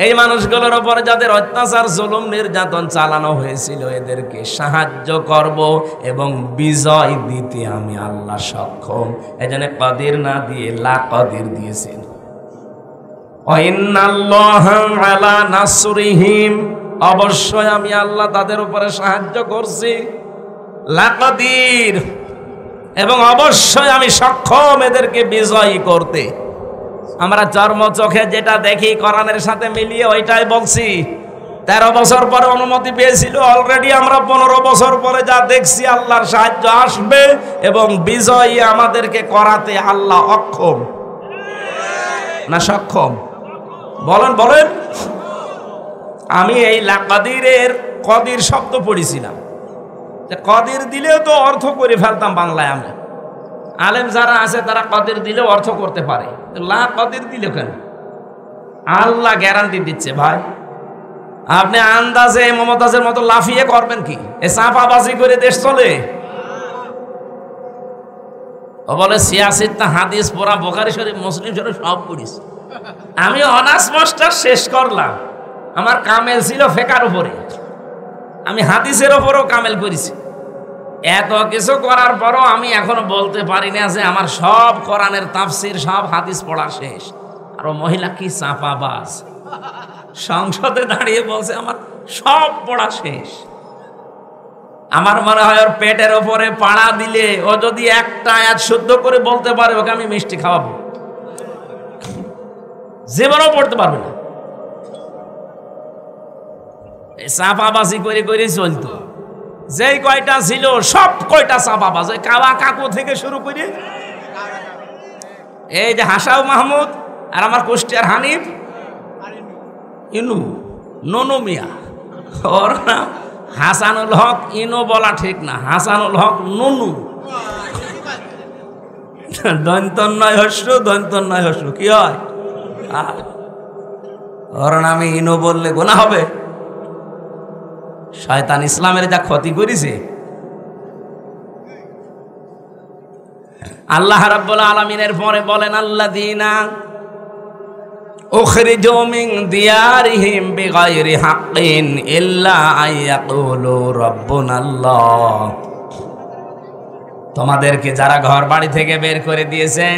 এই মানুষগুলোর উপর যাদের অত্যাচার, জুলুম, নির্যাতন চালানো হয়েছিল এদেরকে সাহায্য করব এবং বিজয় দিতে আমি আল্লাহ সক্ষম। এজন্য কাদির না দিয়ে লাকাদির দিয়েছেন। ওয়া ইন্নাল্লাহা আলা নাসরিহিম, অবশ্যই আমি আল্লাহ তাদের উপরে সাহায্য করছি, লাকাদির, এবং অবশ্যই আমি সক্ষম এদেরকে বিজয়ী করতে। আমরা চর্ম চোখে যেটা দেখি কোরআনের সাথে মিলিয়ে ওইটাই বলছি। 13 বছর পরে অনুমতি পেয়েছিল, অলরেডি আমরা 15 বছর পরে যা দেখছি, আল্লাহর সাহায্য আসবে এবং বিজয়ী আমাদেরকে করাতে আল্লাহ অক্ষম না সক্ষম? বলেন বলেন। আমি এই লাকাদিরের কদির শব্দ পড়েছিলাম, কদির দিলেও তো অর্থ করে ফেলতাম বাংলায়। আমরা আলেম যারা আছে তারা কদির দিলেও অর্থ করতে পারে, লা কদির দিলে কেন? আল্লাহ গ্যারান্টি দিচ্ছে ভাই, আপনি আন্দাজে মমতাজের মতো লাফিয়ে করবেন কি? এ চাপাবাজি করে দেশ চলে? ও বলে সিয়াসিত্তা, হাদিস পড়া, বুখারী শরীফ, মুসলিম শরীফ সব পড়িস। আমি অনার্স মাস্টার শেষ করলাম, আমার কামেল ছিল ফেকার উপরে, আমি হাদিসের ওপরও কামেল করেছি। এত কিছু করার পরও আমি এখনো বলতে পারি না যে আমার সব কোরআনের তাফসির, সব হাদিস পড়া শেষ। আর ও মহিলা কি চাপাবাজ, সংসদে দাঁড়িয়ে বলছে আমার সব পড়া শেষ। আমার মনে হয় ওর পেটের ওপরে পাড়া দিলে ও যদি একটা আয়াত শুদ্ধ করে বলতে পারে, ওকে আমি মিষ্টি খাওয়াবো, জীবনও পড়তে পারবে না। চাপাবাজি করে করে চলতো, যেই কয়টা ছিল সব কয়টা চাপাবাজ, ওই কাবা কাকু থেকে শুরু করে এই যে হাসাও মাহমুদ আর আমার কুষ্টিয়ার হানিফ, ইনু ননু মিয়া, ওর নাম হাসানুল হক। ইনু বলা ঠিক না, হাসানুল হক ননু, দন্তন্নয় হস্য, দন্তন্নয় হস্য কি হয়? ওর নামে ইনু বললে গোনা হবে? শয়তান ইসলামের যা ক্ষতি করেছে। আল্লাহ রাব্বুল আলামিনের পরে বলেন, আল্লাযীনা উখরিজু মিন দিয়ারিহিম বিগাইরি হাক্কিন ইল্লা আইয়াকুলু রাব্বুনাল্লাহ, তোমাদেরকে যারা ঘর বাড়ি থেকে বের করে দিয়েছে,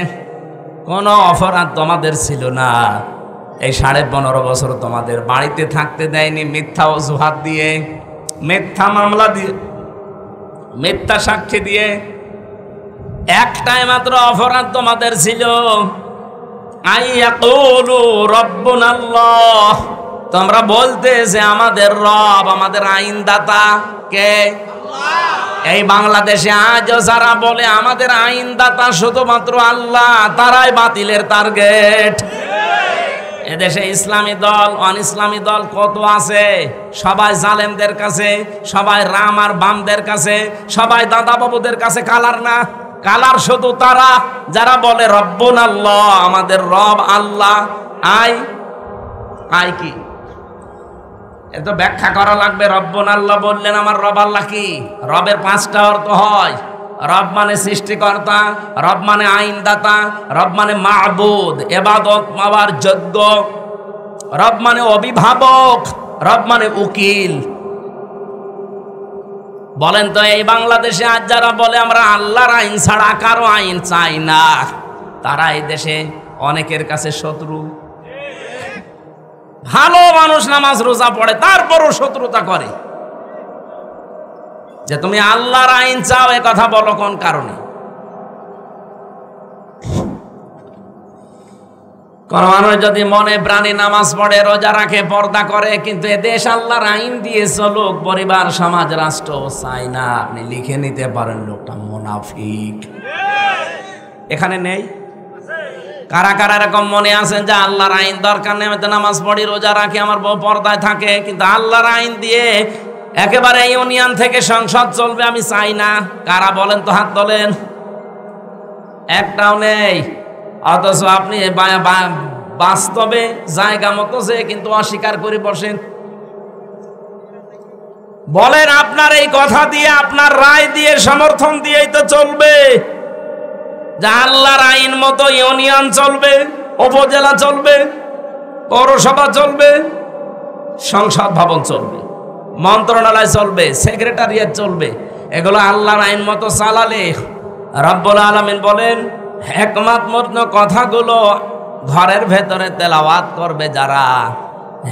কোনো অপরাধ তোমাদের ছিল না, এই 15.5 বছর তোমাদের বাড়িতে থাকতে দেয়নি মিথ্যা অজুহাত দিয়ে, মিথ্যা মামলা দিয়ে, মিথ্যা সাক্ষী দিয়ে। একটাই মাত্র অপরাধ তোমাদের ছিল, আইয়াকুলু রাব্বুনাল্লাহ, তোমরা বলতে যে আমাদের রব, আমাদের আইনদাতা কে? আল্লাহ। এই বাংলাদেশে আজও যারা বলে আমাদের আইনদাতা শুধুমাত্র আল্লাহ, তারাই বাতিলের টার্গেট। এদেশে ইসলামী দল, অন ইসলামী দল কত আছে, সবাই জালেমদের কাছে, সবাই রাম আর বামদের কাছে, সবাই দাদা বাবুদের কাছে। কালার না, কালার শুধু তারা যারা বলে রব্বুনাল্লাহ, আমাদের রব আল্লাহ। আয় কি? এত ব্যাখ্যা করা লাগবে? রব্বুন আল্লাহ বললেন, আমার রব আল্লাহ কি? রবের 5টা অর্থ হয়। রব মানে সৃষ্টিকর্তা, রব মানে আইনদাতা, রব মানে মাবুদ, ইবাদত পাওয়ার যোগ্য, রব মানে অভিভাবক, রব মানে উকিল। বলেন তো, এই বাংলাদেশে আজ যারা বলে আমরা আল্লাহর আইন ছাড়া কারো আইন চাই না, তারা এই দেশে অনেকের কাছে শত্রু। ভালো মানুষ নামাজ রোজা পড়ে, তারপরও শত্রুতা করে যে তুমি আল্লাহর আইন চাও, এ কথা বলো কোন কারণে? কোন মানুষ যদি মনে প্রাণে নামাজ পড়ে, রোজা রাখে, পর্দা করে, কিন্তু এ দেশ আল্লাহর আইন দিয়ে চলুক, পরিবার, সমাজ, রাষ্ট্র চাই না, আপনি লিখে নিতে পারেন লোকটা মুনাফিক। এখানে নেই? কারা কারা এরকম মনে আছেন যে আল্লাহর আইন দরকার নেই, আমি তো নামাজ পড়ি, রোজা রাখি, আমার বউ পর্দায় থাকে, কিন্তু আল্লাহর আইন দিয়ে একেবারে ইউনিয়ন থেকে সংসদ চলবে আমি চাই না? কারা বলেন তো, হাত তোলেন। একটাও নেই। অথচ আপনি বাস্তবে জায়গা মতো যে কিন্তু অস্বীকার করে বসেন। বলেন আপনার এই কথা দিয়ে, আপনার রায় দিয়ে, সমর্থন দিয়েই তো চলবে যে আল্লাহর আইন মতো ইউনিয়ন চলবে, উপজেলা চলবে, পৌরসভা চলবে, সংসদ ভবন চলবে, মন্ত্রণালয় চলবে, সেক্রেটারিয়েট চলবে। এগুলো আল্লাহর আইন মতো চালালে রব্বুল আলামিন বলেন, হিকমতপূর্ণ কথাগুলো ঘরের ভেতরে তেলাওয়াত করবে যারা,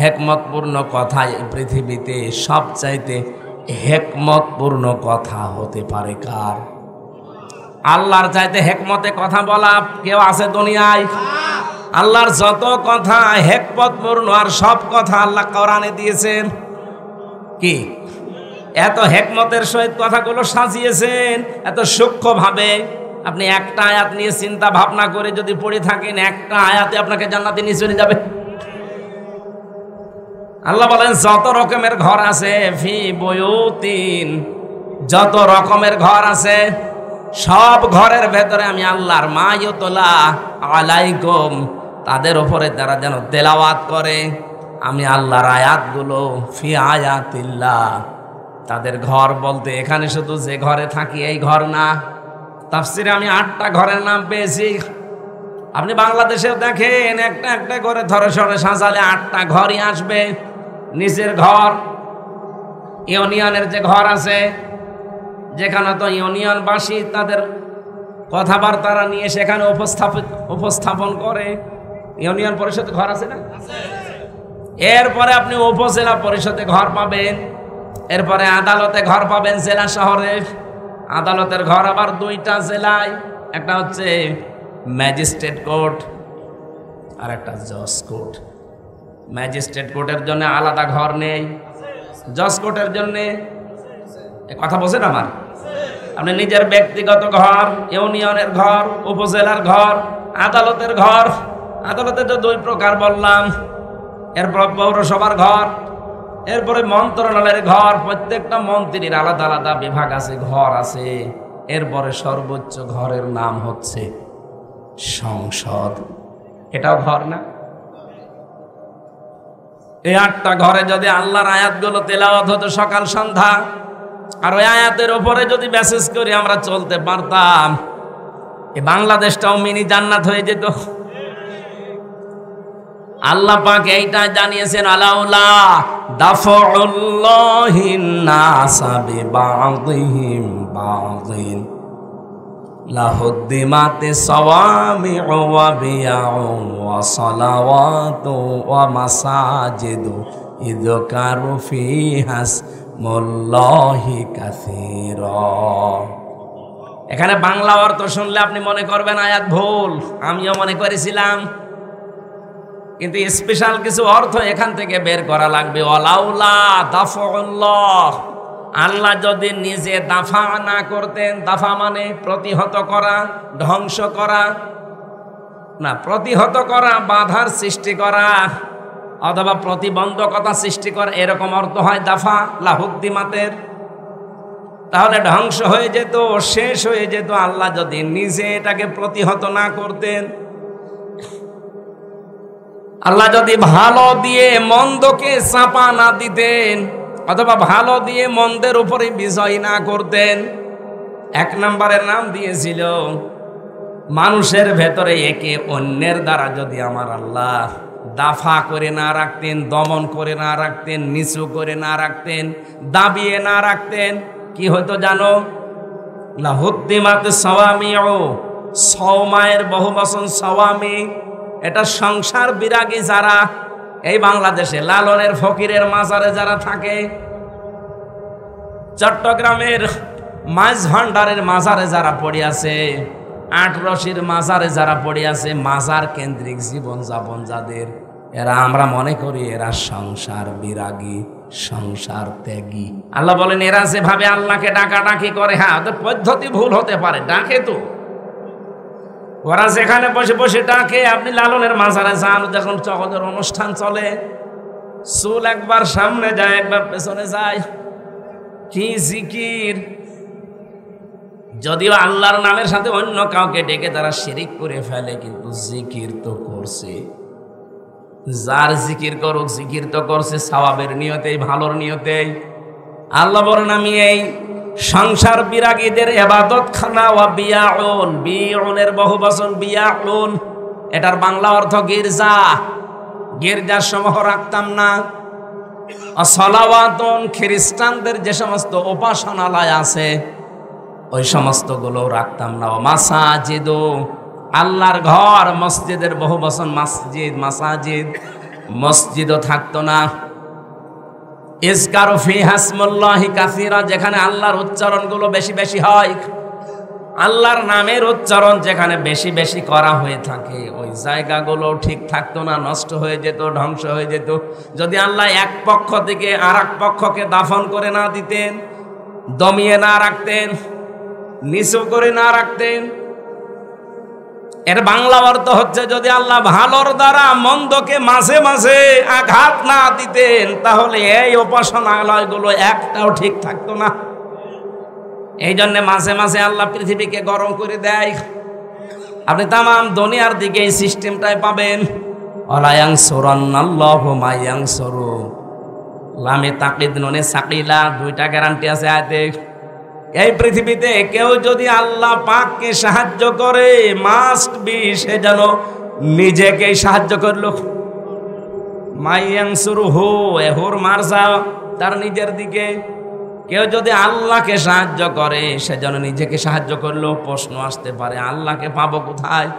হিকমতপূর্ণ কথা এই পৃথিবীতে সবচাইতে হিকমতপূর্ণ কথা হতে পারে কার? আল্লাহর চাইতে হিকমতে কথা বলা কেউ আছে দুনিয়ায়? আল্লাহর যত কথা হিকমতপূর্ণ, আর সব কথা আল্লাহ কোরআনে দিয়েছেন। কি এত হিকমতের সহিত কথাগুলো সাজিয়েছেন, এত সূক্ষ্মভাবে। আপনি একটা আয়াত নিয়ে চিন্তা ভাবনা করে যদি পড়ে থাকেন, একটা আয়াতে আপনাকে জান্নাতে নিয়ে চলে যাবে। আল্লাহ বলেন, যত রকমের ঘর আছে, ফি বুয়ুতিন, যত রকমের ঘর আছে, সব ঘরের ভেতরে আমি আল্লাহর মা ইউতলা আলাইকুম, তাদের উপরে তারা যেন তেলাওয়াত করে আমি আল্লাহর আয়াতগুলো। ফি আয়াতিল্লাহ, তাদের ঘর বলতে এখানে শুধু যে ঘরে থাকি এই ঘর না। তাফসিরে আমি 8টা ঘরের নাম পেয়েছি। আপনি বাংলাদেশেও দেখেন, একটা একটা করে ধরে সরে সাজালে 8টা ঘরই আসবে। নিচের ঘর, ইউনিয়নের যে ঘর আছে, যেখানে তো ইউনিয়নবাসী তাদের কথাবার্তা নিয়ে সেখানে উপস্থাপন করে। ইউনিয়ন পরিষদ ঘর আছে না? এরপরে আপনি উপজেলা পরিষদে ঘর পাবেন, এরপরে আদালতে ঘর পাবেন জেলা শহরে। আদালতের ঘর আবার 2টা জেলায়, একটা হচ্ছে ম্যাজিস্ট্রেট কোর্ট আর একটা জজ কোর্ট। ম্যাজিস্ট্রেট কোর্টের জন্য আলাদা ঘর নেই, জজ কোর্টের জন্য কথা বলছেন আমার। আপনি নিজের ব্যক্তিগত ঘর, ইউনিয়নের ঘর, উপজেলার ঘর, আদালতের ঘর। আদালতে তো 2 প্রকার বললাম। এরপর পৌরসভার ঘর, এরপরে মন্ত্রণালয়ের ঘর। প্রত্যেকটা মন্ত্রীর আলাদা আলাদা বিভাগ আছে, ঘর আছে। এরপরে সর্বোচ্চ ঘরের নাম হচ্ছে সংসদ। এটাও ঘর না? এই 8টা ঘরে যদি আল্লাহর আয়াতগুলো তেলাওয়াত হতো সকাল সন্ধ্যা, আর ওই আয়াতের উপরে যদি মেসেজ করে আমরা চলতে পারতাম, এই বাংলাদেশটাও মিনি জান্নাত হয়ে যেত। আল্লাহ পাক এইটা জানিয়েছেন, আলাউলা দাফউল্লাহিন নাসা বিবাযিহিম বাযিন লাহুদ্দিমাতি সাওয়ামিউ ওয়া বিয়াউ ওয়া সালাওয়াতু ওয়া মাসাজিদু ইযকারু ফিহা ইসমুল্লাহি কাসীরা। এখানে বাংলা অর্থ শুনলে আপনি মনে করবেন আয়াত ভুল, আমিও মনে করেছিলাম, কিন্তু স্পেশাল কিছু অর্থ এখান থেকে বের করা লাগবে। ওয়ালাউলা দাফউল্লাহ, আল্লাহ যদি নিজে দাফা না করতেন, দাফা মানে প্রতিহত করা, ধ্বংস করা না, প্রতিহত করা, বাধার সৃষ্টি করা অথবা প্রতিবন্ধকতা সৃষ্টি করা, এরকম অর্থ হয় দাফা লাহুদ্দিমাতের। তাহলে ধ্বংস হয়ে যেত, শেষ হয়ে যেত, আল্লাহ যদি নিজে এটাকে প্রতিহত না করতেন। আল্লাহ যদি ভালো দিয়ে মন্দকে চাপা না দিতেন, অথবা ভালো দিয়ে মন্দের উপরে বিজয় না করতেন, 1 নম্বরের নাম দিয়েছিল মানুষের ভেতরে একে অন্যের দ্বারা যদি আমার আল্লাহ দাফা করে না রাখতেন, দমন করে না রাখতেন, নিচু করে না রাখতেন, দাবিয়ে না রাখতেন, কি হয়তো জানো? লাহুদ্দিমাত সাওয়ামিউ, সওমায়ের বহুবচন সাওয়ামি। এটা সংসার বিরাগী যারা এই বাংলাদেশে লালনের ফকিরের মাজারে যারা থাকে, চট্টগ্রামের মাছ ভান্ডারের মাজারে যারা পড়ে আছে, আটরশির মাজারে যারা পড়ে আছে, মাজার কেন্দ্রিক জীবন যাপন যাদের, এরা আমরা মনে করি এরা সংসার বিরাগী, সংসার ত্যাগী। আল্লাহ বলেন এরা যেভাবে আল্লাহকে ডাকাডাকি করে, হ্যাঁ ওদের পদ্ধতি ভুল হতে পারে, ডাকে তো ওরা যেখানে বসে বসে ডাকে। আপনি লালনের মাজারে যান, যখন ওদের অনুষ্ঠান চলে, চুল একবার সামনে যায় একবার পেছনে যায়, কি জিকির! যদিও আল্লাহর নামের সাথে অন্য কাউকে ডেকে তারা শিরিক করে ফেলে, কিন্তু জিকির তো করছে। যার জিকির করুক, জিকির তো করছে সওয়াবের নিয়তেই, ভালোর নিয়তেই। আল্লাহ বলেন আমি এই সংসার বিরাগীদের ইবাদত খানা ওয়া বিয়াউন, বিউনের বহুবচন বিয়াউন, এটার বাংলা অর্থ গির্জা। গির্জার সমূহ রাখতাম না। সালাওয়াতুন, খ্রিস্টানদের যে সমস্ত উপাসনালয় আছে ওই সমস্ত গুলো রাখতাম না। মাসাজিদ, আল্লাহর ঘর, মসজিদের বহুবচন মসজিদ, মাসাজিদ, মসজিদও থাকতো না। ইজকারু ফিহা ইসমুল্লাহি কাসীরা, যেখানে আল্লাহর উচ্চারণগুলো বেশি বেশি হয়, আল্লাহর নামের উচ্চারণ যেখানে বেশি বেশি করা হয়ে থাকে, ওই জায়গাগুলো ঠিক থাকতো না, নষ্ট হয়ে যেত, ধ্বংস হয়ে যেত। যদি আল্লাহ এক পক্ষ থেকে আর এক পক্ষকে দাফন করে না দিতেন, দমিয়ে না রাখতেন, নিচু করে না রাখতেন। এর বাংলা অর্থ হচ্ছে যদি আল্লাহ ভালোর দ্বারা মন্দকে মাঝে মাঝে আঘাত না দিতেন, তাহলে এই উপাসনালয়গুলো একটাও ঠিক থাকতো না। এই জন্য মাঝে মাঝে আল্লাহ পৃথিবীকে গরম করে দেয়। আপনি তামাম দুনিয়ার দিকে এই সিস্টেমটাই পাবেন। ওয়ালায়ানসুরান্নাল্লাহু মায়ানসুরু, লামে তাকিদ নুনে সাকিলা, 2টা গ্যারান্টি আছে আয়াতে। এই পৃথিবীতে কেউ যদি আল্লাহ পাককে সাহায্য করে, মাস্ট বি সে যেন নিজেকে সাহায্য করলো। মায়ানসুরুহু, এহুর মারজা তার নিজের দিকে। কেউ যদি আল্লাহকে সাহায্য করে, সে যেন নিজেকে সাহায্য করলো। প্রশ্ন আসতে পারে আল্লাহকে পাবো কোথায়?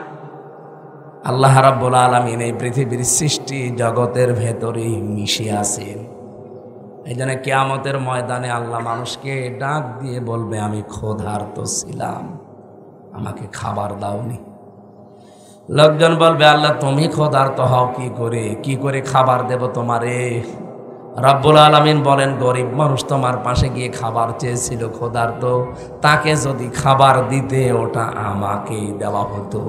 আল্লাহ রাব্বুল আলামিন এই পৃথিবীর সৃষ্টি জগতের ভেতরেই মিশে আছেন। এই জন্য কিয়ামতের ময়দানে আল্লাহ মানুষকে ডাক দিয়ে বলবে আমি ক্ষুধার্ত ছিলাম, আমাকে খাবার দাওনি। লোকজন বলবে আল্লাহ তুমি ক্ষুধার্ত হও কি করে খাবার দেব তোমারে? রব্বুল আলামিন বলেন গরিব মানুষ তোমার পাশে গিয়ে খাবার চেয়েছিল, ক্ষুধার্ত, তাকে যদি খাবার দিতে ওটা আমাকেই দেওয়া হতো।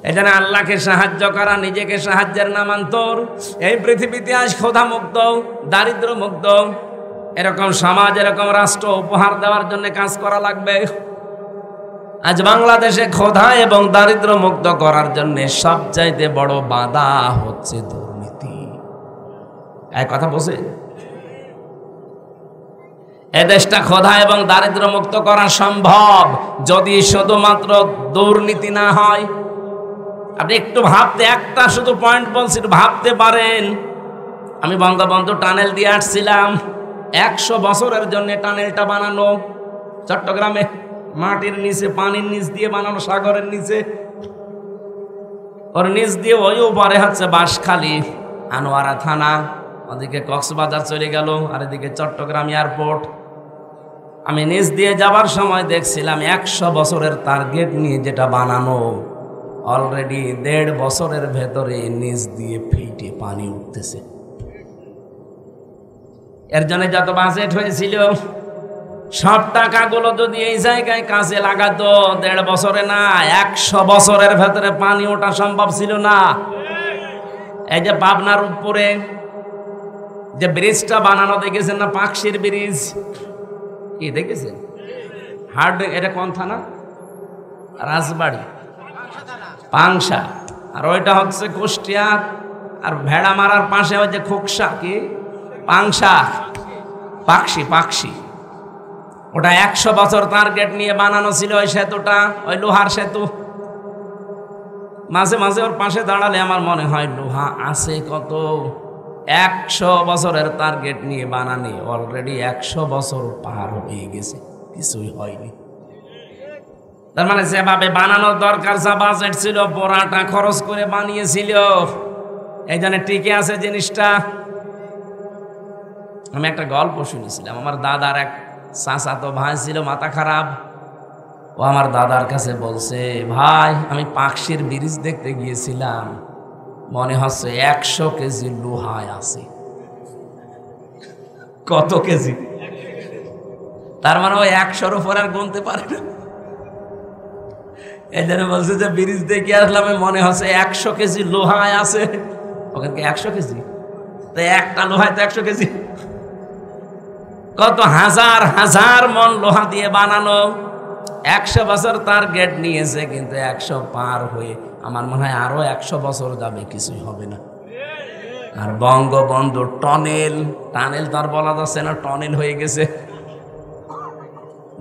এজন্য আল্লাহকে সাহায্য করা নিজেকে সাহায্যের নামান্তর। এই পৃথিবীতে আজ ক্ষুধা মুক্ত, দারিদ্র মুক্ত এরকম সমাজ, এরকম রাষ্ট্র উপহার দেওয়ার জন্য কাজ করা লাগবে। আজ বাংলাদেশে ক্ষুধা এবং দারিদ্র মুক্ত করার জন্য সবচাইতে বড় বাধা হচ্ছে দুর্নীতি। এক কথা বলছে, এ দেশটা ক্ষুধা এবং দারিদ্র মুক্ত করা সম্ভব যদি শুধুমাত্র দুর্নীতি না হয়। আপনি একটু ভাবতে, একটা শুধু পয়েন্ট বলছি, ভাবতে পারেন। আমি বঙ্গবন্ধু টানেল দিয়ে আসছিলাম, 100 বছরের জন্য টানেলটা বানানো চট্টগ্রামে, মাটির নিচে, পানির নিচ দিয়ে বানানো, সাগরের নিচে, ওর নিচ দিয়ে ওই উপরে হচ্ছে বাঁশখালী, আনোয়ারা থানা, ওদিকে কক্সবাজার চলে গেল, আর এদিকে চট্টগ্রাম এয়ারপোর্ট। আমি নিচ দিয়ে যাবার সময় দেখছিলাম 100 বছরের টার্গেট নিয়ে যেটা বানানো, অলরেডি 1.5 বছরের ভেতরে নিচ দিয়ে ফিটে পানি উঠতেছে। এর জন্য যত বাজেট হয়েছিল, সব টাকাগুলো যদি এই জায়গায় কাজে লাগাতো, 1.5 বছরে না 100 বছরের ভেতরে পানি ওঠা সম্ভব ছিল না। এই যে পাবনার উপরে যে ব্রিজটা বানানো দেখেছেন না, পাকশির ব্রিজ, কি দেখেছেন? হার্ড, এটা কোন থানা? রাজবাড়ি, পাংশা। আর ওইটা হচ্ছে কুষ্টিয়া। আর ভেড়া মারার পাশে ওই যে খোকসা, কি পাংশা, পাকশি, ওটা 100 বছর টার্গেট নিয়ে বানানো ছিল ওই সেতুটা, ওই লোহার সেতু। মাঝে মাঝে ওর পাশে দাঁড়ালে আমার মনে হয় লোহা আছে কত। 100 বছরের টার্গেট নিয়ে বানানি, অলরেডি 100 বছর পার হয়ে গেছে, কিছুই হয়নি। তার মানে যেভাবে বানানোর দরকার, যা বাজেট ছিল, পোড়াটা খরচ করে বানিয়েছিল, এই জন্য টিকে আছে জিনিসটা। আমি একটা গল্প শুনেছিলাম, আমার দাদার এক চাচাতো ভাই ছিল মাথা খারাপ। ও আমার দাদার কাছে বলছে, ভাই আমি পাকশির ব্রিজ দেখতে গিয়েছিলাম, মনে হচ্ছে 100 কেজি লোহায় আছে। কত কেজি? তার মানে ওই 100-র উপর আর গুনতে পারে না। এই জন্য বলছে যে ব্রিজ দেখে আসলাম, মনে হচ্ছে 100 কেজি লোহায় আছে। ওখানে 100 কেজি? তো একটা লোহায় তো 100 কেজি। কত হাজার হাজার মন লোহা দিয়ে বানানো, 100 বছর তার গেট নিয়েছে, কিন্তু 100 পার হয়ে আমার মনে হয় আরো 100 বছর যাবে, কিছুই হবে না। আর বঙ্গবন্ধু টানেল তার বলা যাচ্ছে না, টনেল হয়ে গেছে।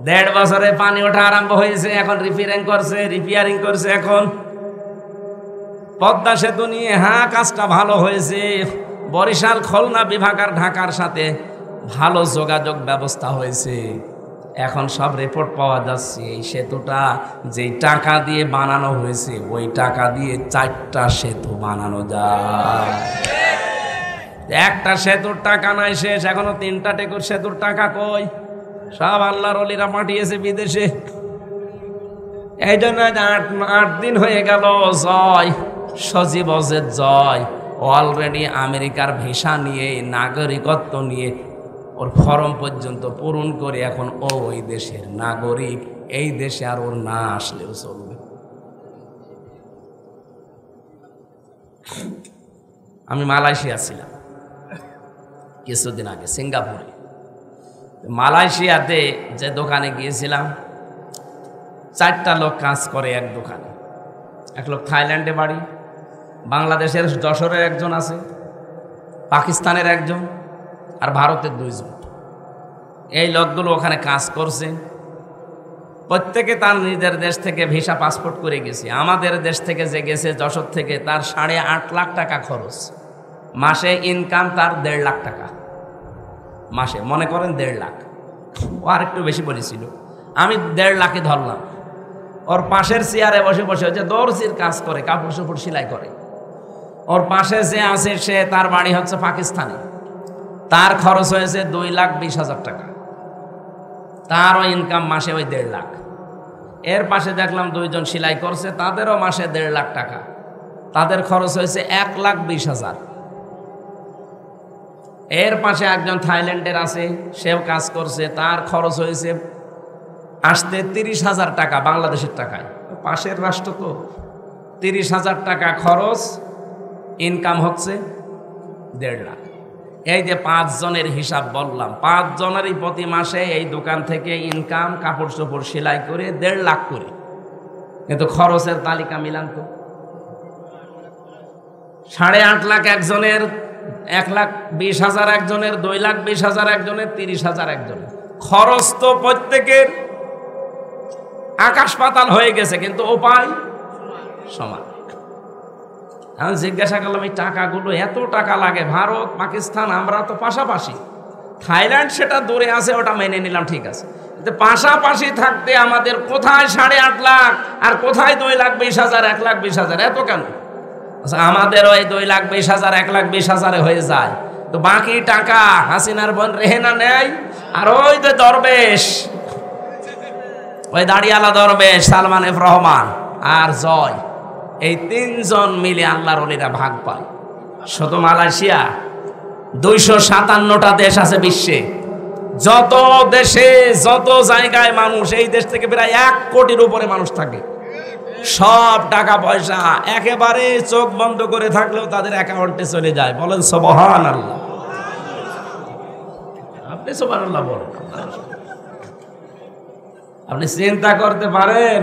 1.5 বছরে পানি ওঠা আরম্ভ হয়েছে, এখন রিপেয়ারিং করছে। এখন পদ্মা সেতু নিয়ে কাজটা ভালো হয়েছে। বরিশাল, খুলনা বিভাগ আর ঢাকার সাথে ভালো যোগাযোগ ব্যবস্থা হয়েছে। এখন সব রিপোর্ট পাওয়া যাচ্ছে এই সেতুটা যেই টাকা দিয়ে বানানো হয়েছে, ওই টাকা দিয়ে 4টা সেতু বানানো যায়। একটা সেতুর টাকা নাই শেষ, এখনো 3টা টেকুর সেতুর টাকা কই? সব আল্লাহর ওলিরা পাঠিয়েছে বিদেশে। এই জন্য 8 দিন হয়ে গেল জয় সজীব অজেদ জয় অলরেডি আমেরিকার ভিসা নিয়ে, নাগরিকত্ব নিয়ে, ওর ফর্ম পর্যন্ত পূরণ করে এখন ও ওই দেশের নাগরিক। এই দেশে আর ওর না আসলেও চলবে। আমি মালয়েশিয়া ছিলাম কিছুদিন আগে, সিঙ্গাপুরে। মালয়েশিয়াতে যে দোকানে গিয়েছিলাম, 4টা লোক কাজ করে এক দোকানে। এক লোক থাইল্যান্ডে বাড়ি, বাংলাদেশের যশোরের একজন আছে, পাকিস্তানের একজন, আর ভারতের 2 জন। এই লোকগুলো ওখানে কাজ করছে। প্রত্যেকে তার নিজের দেশ থেকে ভিসা পাসপোর্ট করে গেছে। আমাদের দেশ থেকে যে গেছে যশোর থেকে, তার 8.5 লাখ টাকা খরচ। মাসে ইনকাম তার 1.5 লাখ টাকা মাসে, মনে করেন 1.5 লাখ। ও আর একটু বেশি বলেছিল, আমি 1.5 লাখে ধরলাম। ওর পাশের চেয়ারে বসে বসে যে দর্জির কাজ করে, কাপড় চোপড় সেলাই করে, ওর পাশে যে আছে সে, তার বাড়ি হচ্ছে পাকিস্তানে, তার খরচ হয়েছে 2,20,000 টাকা। তারও ইনকাম মাসে ওই 1.5 লাখ। এর পাশে দেখলাম 2 জন সেলাই করছে, তাদেরও মাসে 1.5 লাখ টাকা, তাদের খরচ হয়েছে 1,20,000। এর পাশে একজন থাইল্যান্ডের আছে, সেও কাজ করছে, তার খরচ হয়েছে আসতে 30,000 টাকা বাংলাদেশের টাকায়। পাশের রাষ্ট্র তো, 30,000 টাকা খরচ, ইনকাম হচ্ছে 1.5 লাখ। এই যে 5 জনের হিসাব বললাম, 5 জনেরই প্রতি মাসে এই দোকান থেকে ইনকাম, কাপড় চোপড় সেলাই করে 1.5 লাখ করে। কিন্তু খরচের তালিকা মিলান তো, 8.5 লাখ একজনের, 1,20,000 একজনের, 2,20,000 একজনের, 30,000 একজনের। খরচ তো প্রত্যেকের আকাশ পাতাল হয়ে গেছে, কিন্তু উপায় সমান। আমি জিজ্ঞাসা করলাম, এই টাকাগুলো, এত টাকা লাগে? ভারত, পাকিস্তান, আমরা তো পাশাপাশি। থাইল্যান্ড সেটা দূরে আছে, ওটা মেনে নিলাম, ঠিক আছে। কিন্তু পাশাপাশি থাকতে আমাদের কোথায় 8.5 লাখ আর কোথায় 2,20,000, 1,20,000, এত কেন? আমাদেরও এই 2,20,000, 1,20,000 হয়ে যায়, তো বাকি টাকা হাসিনার বোন রেহেনা নেয়। আর ওই যে দরবেশ, ওই দাড়িওয়ালা দরবেশ সালমান এফ রহমান আর জয়, এই 3 জন মিলে আল্লাহর ওলিরা ভাগ পায়। শুধু মালয়েশিয়া, 257টা দেশ আছে বিশ্বে। যত দেশে, যত জায়গায় মানুষ, এই দেশ থেকে প্রায় 1 কোটির উপরে মানুষ থাকে। সব টাকা পয়সা একেবারে চোখ বন্ধ করে থাকলেও তাদের অ্যাকাউন্টে চলে যায়। বলেন সুবহানাল্লাহ। আপনি সুবহানাল্লাহ বলেন। আপনি চিন্তা করতে পারেন,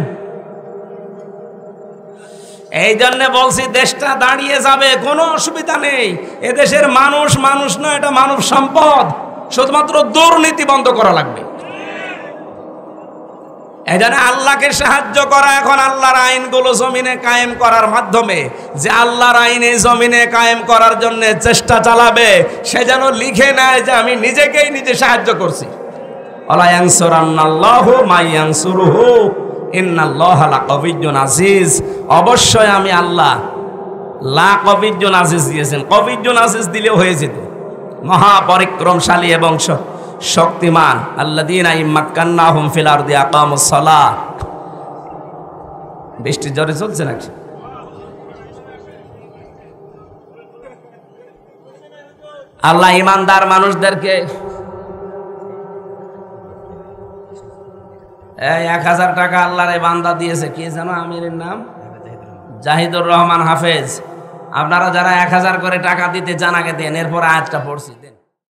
এই জন্য বলছি দেশটা দাঁড়িয়ে যাবে, কোনো অসুবিধা নেই। এদেশের মানুষ মানুষ নয়, এটা মানব সম্পদ। শুধুমাত্র দুর্নীতি বন্ধ করা লাগবে। এই জন্য আল্লাহকে সাহায্য করা, এখন আল্লাহর আইনগুলো জমিনে কায়েম করার মাধ্যমে, যে আল্লাহর আইন এই জমিনে কায়েম করার জন্য চেষ্টা চালাবে, সে যেন লিখে নেয় যে আমি নিজেকেই নিজে সাহায্য করছি। ওয়ালা ইয়ানসুরান্নাল্লাহু মাইয়ানসুরুহু ইন্নাল্লাহা লাকাবিয়্যুন আজিজ। অবশ্যই আমি আল্লাহ লাকাবিয়্যুন আজিজ দিয়েছেন। কাবিয়্যুন আজিজ দিলেও হয়ে যেত, মহাপরিক্রমশালী এবং শক্তিমান। আল্লাযীনা ইম্মাক্কান্নাহুম ফিল আরদি আকামুস সালাহ। বৃষ্টি জোরে চলছে নাকি? আল্লাহ ইমানদার মানুষদেরকে 1000 টাকা আল্লাহর এই বান্দা দিয়েছে। কি জানো আমিরের নাম? জাহিদুর রহমান হাফেজ। আপনারা যারা 1000 করে টাকা দিতে চান আগে দেন, এরপর আয়াতটা পড়ছি দেন।